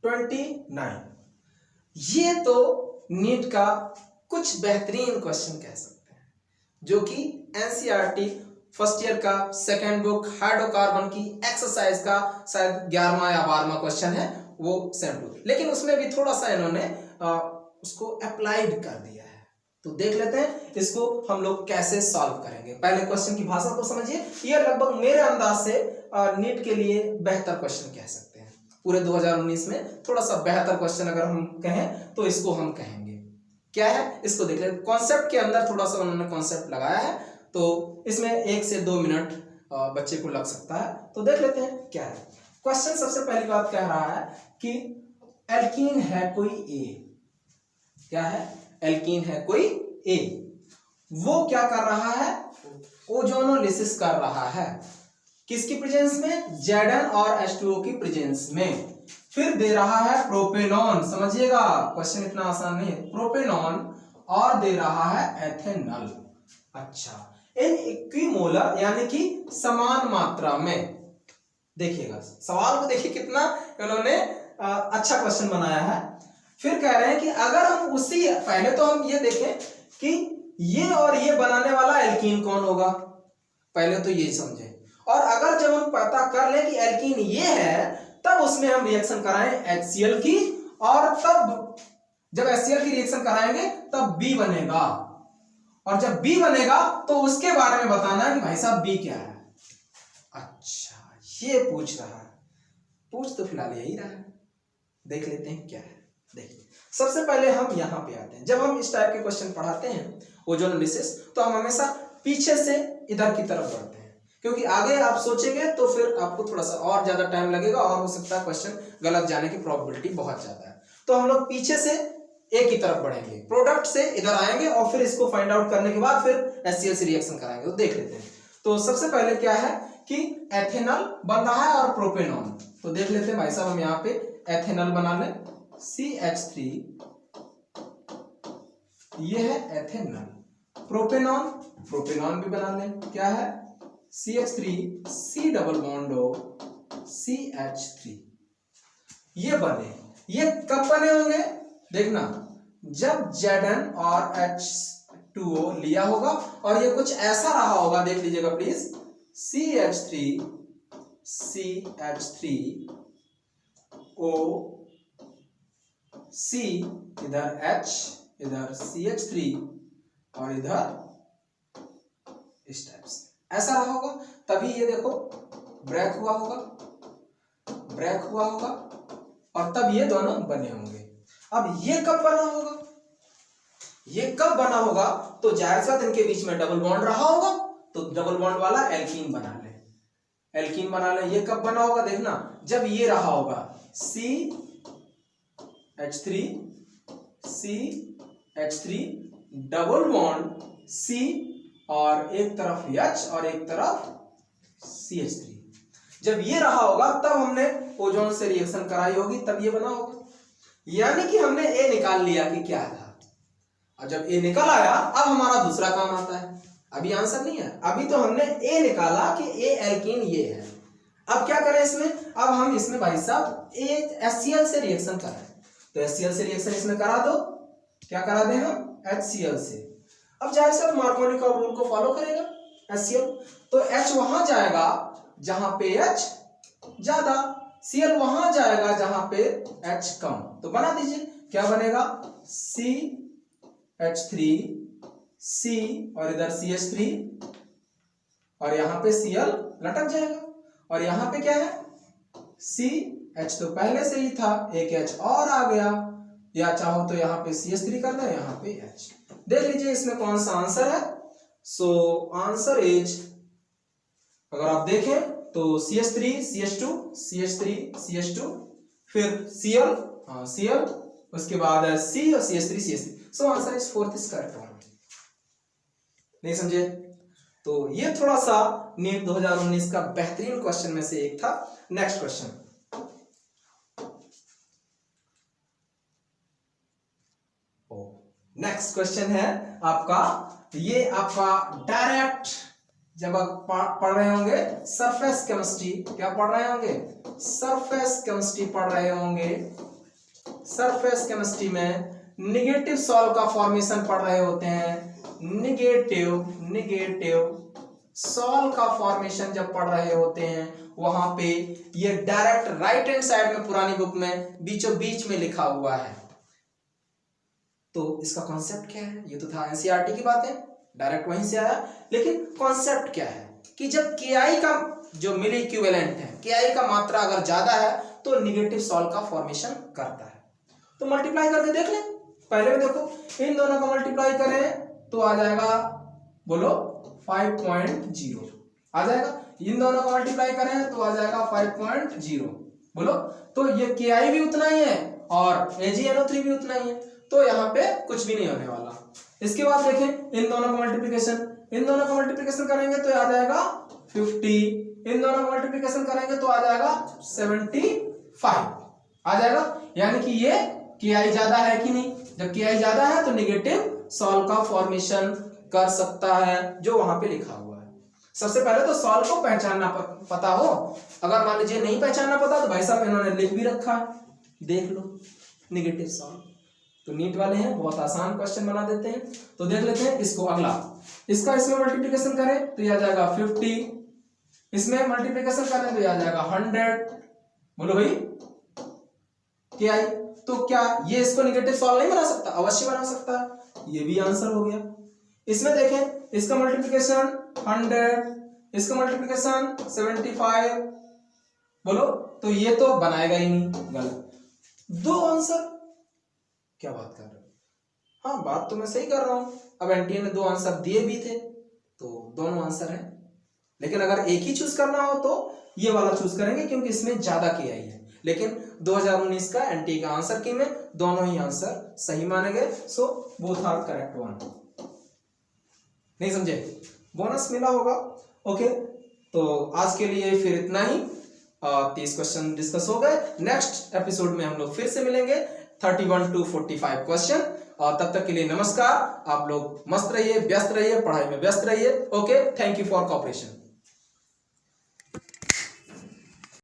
A: 29, ये तो नीट का कुछ बेहतरीन क्वेश्चन कह सकते हैं, जो कि एनसीईआरटी फर्स्ट ईयर का सेकेंड बुक हाइड्रोकार्बन की एक्सरसाइज का शायद 11वां या 12वां क्वेश्चन है, वो सेम टू, लेकिन उसमें भी थोड़ा सा इन्होंने उसको अप्लाइड कर दिया है। तो देख लेते हैं इसको हम लोग कैसे सॉल्व करेंगे। पहले क्वेश्चन की भाषा को समझिए। ये लगभग मेरे अंदाज से नीट के लिए बेहतर क्वेश्चन कह सकते हैं। पूरे 2019 में थोड़ा सा बेहतर क्वेश्चन अगर हम कहें तो इसको हम कहेंगे क्या है, इसको देख लेते हैं। कॉन्सेप्ट के अंदर थोड़ा सा उन्होंने कॉन्सेप्ट लगाया है, तो इसमें 1 से 2 मिनट बच्चे को लग सकता है। तो देख लेते हैं क्या है क्वेश्चन। सबसे पहली बात कह रहा है कि एल्कीन है कोई ए, क्या है, एल्कीन है कोई ए, वो क्या कर रहा है, ओजोनोलिसिस कर रहा है। किसकी प्रेजेंस में? Zn और H2O की प्रेजेंस में। फिर दे रहा है प्रोपेनॉन, समझिएगा क्वेश्चन इतना आसान नहीं है, प्रोपेनॉन, और दे रहा है एथेनॉल। अच्छा, इन इक्विमोलर यानी कि समान मात्रा में। देखिएगा सवाल को, देखिए कितना इन्होंने अच्छा क्वेश्चन बनाया है। फिर कह रहे हैं कि अगर हम उसी, पहले तो हम ये देखें कि ये और ये बनाने वाला एल्कीन कौन होगा, पहले तो ये समझे। और अगर जब हम पता कर लें कि एल्कीन ये है, तब उसमें हम रिएक्शन कराएं HCl की, और तब जब HCl की रिएक्शन कराएंगे तब B बनेगा, और जब B बनेगा तो उसके बारे में बताना है कि भाई साहब B क्या है। अच्छा, ये पूछ रहा है, पूछ तो फिलहाल यही रहा है, देख लेते हैं क्या है। देखिए सबसे पहले हम यहाँ पे आते हैं। जब हम इस टाइप के क्वेश्चन पढ़ाते हैं ओजोन एनालिसिस, तो हम हमेशा पीछे से इधर की तरफ बढ़ते हैं, क्योंकि आगे आप सोचेंगे तो फिर आपको थोड़ा सा और ज्यादा टाइम लगेगा, और हो सकता है क्वेश्चन गलत जाने की प्रोबेबिलिटी बहुत ज्यादा है। तो हम लोग पीछे से एक की तरफ बढ़ेंगे, प्रोडक्ट से इधर आएंगे, और फिर इसको फाइंड आउट करने के बाद फिर HCl से रिएक्शन कराएंगे। तो देख लेते हैं। तो सबसे पहले क्या है कि एथेनॉल बन रहा है और प्रोपेनॉन। तो देख लेते हैं भाई साहब, हम यहाँ पे एथेनॉल बना लें, CH3, ये है एथेनॉल। प्रोपेनॉन, प्रोपेनॉन भी बना लें, क्या है CH3, C double bond O CH3। ये बने, ये कब बने होंगे? देखना, जब Zn और H2O लिया होगा, और ये कुछ ऐसा रहा होगा, देख लीजिएगा प्लीज, CH3 O C, इधर H, इधर CH3, और इधर इस टाइप से ऐसा रहा होगा, तभी ये देखो ब्रेक हुआ होगा, ब्रेक हुआ होगा, और तब ये दोनों बने होंगे। अब ये कब बना होगा? ये कब बना होगा? तो जाहिर सी बात इनके बीच में डबल बॉन्ड रहा होगा, तो डबल बॉन्ड वाला एल्कीन बना ले, एल्कीन बना ले। ये कब बना होगा? देखना, जब ये रहा होगा CH3 डबल बॉन्ड C, और एक तरफ H और एक तरफ CH3। जब ये रहा होगा तब हमने ओजोन से रिएक्शन कराई होगी, तब ये बना होगा। यानी कि हमने A निकाल लिया कि क्या था, और जब A निकल आया, अब हमारा दूसरा काम आता है। अभी आंसर नहीं है, अभी तो हमने A निकाला कि A एल्कीन ये है। अब क्या करें इसमें? अब हम इसमें भाई साहब HCl से रिएक्शन कराएं। तो HCl से रिएक्शन इसमें करा दो, क्या करा दें हम? HCl से। अब जाहिर सी मार्कोनी का रूल को फॉलो करेगा HCl, तो H वहां जाएगा जहां पे H ज्यादा, Cl वहां जाएगा जहां पे H कम। तो बना दीजिए, क्या बनेगा? CH3 C, और इधर CH3, और यहां पे Cl लटक जाएगा, और यहां पे क्या है? CH तो पहले से ही था, एक H और आ गया, या चाहो तो यहाँ पे CH3 कर दो, यहाँ पे H। देख लीजिए इसमें कौन सा आंसर है। सो आंसर इज, अगर आप देखें तो CH3 CH2 CH3 CH2, फिर Cl, Cl, उसके बाद C और CH3 CH3। So answer is fourth is correct one. नहीं समझे? तो ये थोड़ा सा नीट 2019 का बेहतरीन क्वेश्चन में से एक था। नेक्स्ट क्वेश्चन, नेक्स्ट क्वेश्चन है आपका, ये आपका डायरेक्ट, जब आप पढ़ रहे होंगे सरफेस केमिस्ट्री, क्या पढ़ रहे होंगे? सरफेस केमिस्ट्री पढ़ रहे होंगे। सरफेस केमिस्ट्री में निगेटिव सॉल्ट का फॉर्मेशन पढ़ रहे होते हैं। निगेटिव सॉल्ट का फॉर्मेशन जब पढ़ रहे होते हैं, वहां पे ये डायरेक्ट राइट हैंड साइड में पुरानी बुक में बीचों बीच में लिखा हुआ है। तो इसका कॉन्सेप्ट क्या है? ये तो था एनसीईआरटी की बात है, डायरेक्ट वहीं से आया, लेकिन कॉन्सेप्ट क्या है कि जब KI का जो मिली इक्विवेलेंट है, KI का मात्रा अगर ज्यादा है तो निगेटिव सॉल्ट का फॉर्मेशन करता है। तो मल्टीप्लाई करके देख लें। पहले में देखो, इन दोनों का मल्टीप्लाई करें तो आ जाएगा, बोलो 5.0 आ जाएगा। इन दोनों का मल्टीप्लाई करें तो आ जाएगा 5.0, बोलो। तो ये KI भी उतना ही है और AgNO3 भी उतना ही है, तो यहाँ पे कुछ भी नहीं होने वाला। इसके बाद देखें इन दोनों का मल्टीप्लिकेशन, इन दोनों का मल्टीप्लिकेशन करेंगे तो आ जाएगा 50 इन दोनों का मल्टीप्लिकेशन करेंगे तो आ जाएगा 75 आ जाएगा। यानी कि ये KI ज्यादा है कि नहीं, जब KI ज्यादा है तो नेगेटिव सॉल्व का फॉर्मेशन कर सकता है जो वहां पे लिखा हुआ है। सबसे पहले तो सॉल्व को पहचानना पता हो, अगर मान लीजिए नहीं पहचानना पता तो भाई साहब इन्होंने लिख भी रखा है, देख लो नेगेटिव सॉल्व। तो नीट वाले हैं बहुत आसान क्वेश्चन बना देते हैं। तो देख लेते हैं इसको, अगला इसका इसमें मल्टीप्लिकेशन करें तो यह आ जाएगा 50, इसमें मल्टीप्लिकेशन करें तो यह आ जाएगा 100। बोलो भाई क्या आई, तो क्या ये इसको नेगेटिव सॉल्व नहीं बना सकता? अवश्य बना सकता है, ये भी आंसर हो गया। इसमें देखें इसका मल्टीप्लिकेशन 100, इसका मल्टीप्लिकेशन 75, बोलो तो ये तो बनाएगा ही नहीं, गलत। दो आंसर, क्या बात कर रहे हो? हाँ बात तो मैं सही कर रहा हूं। अब एनटीए ने दो आंसर दिए भी थे तो दोनों आंसर है, लेकिन अगर एक ही चूज करना हो तो ये वाला चूज करेंगे क्योंकि इसमें ज्यादा KI है। लेकिन 2019 का एनटीए का आंसर की में दोनों ही आंसर सही माने गए, so both are correct one. नहीं समझे? बोनस मिला होगा। ओके, तो आज के लिए फिर इतना ही। 30 क्वेश्चन डिस्कस हो गए। नेक्स्ट एपिसोड में हम लोग फिर से मिलेंगे 31 to 45 क्वेश्चन। और तब तक के लिए नमस्कार। आप लोग मस्त रहिए, व्यस्त रहिए, पढ़ाई में व्यस्त रहिए। Okay, thank you for cooperation.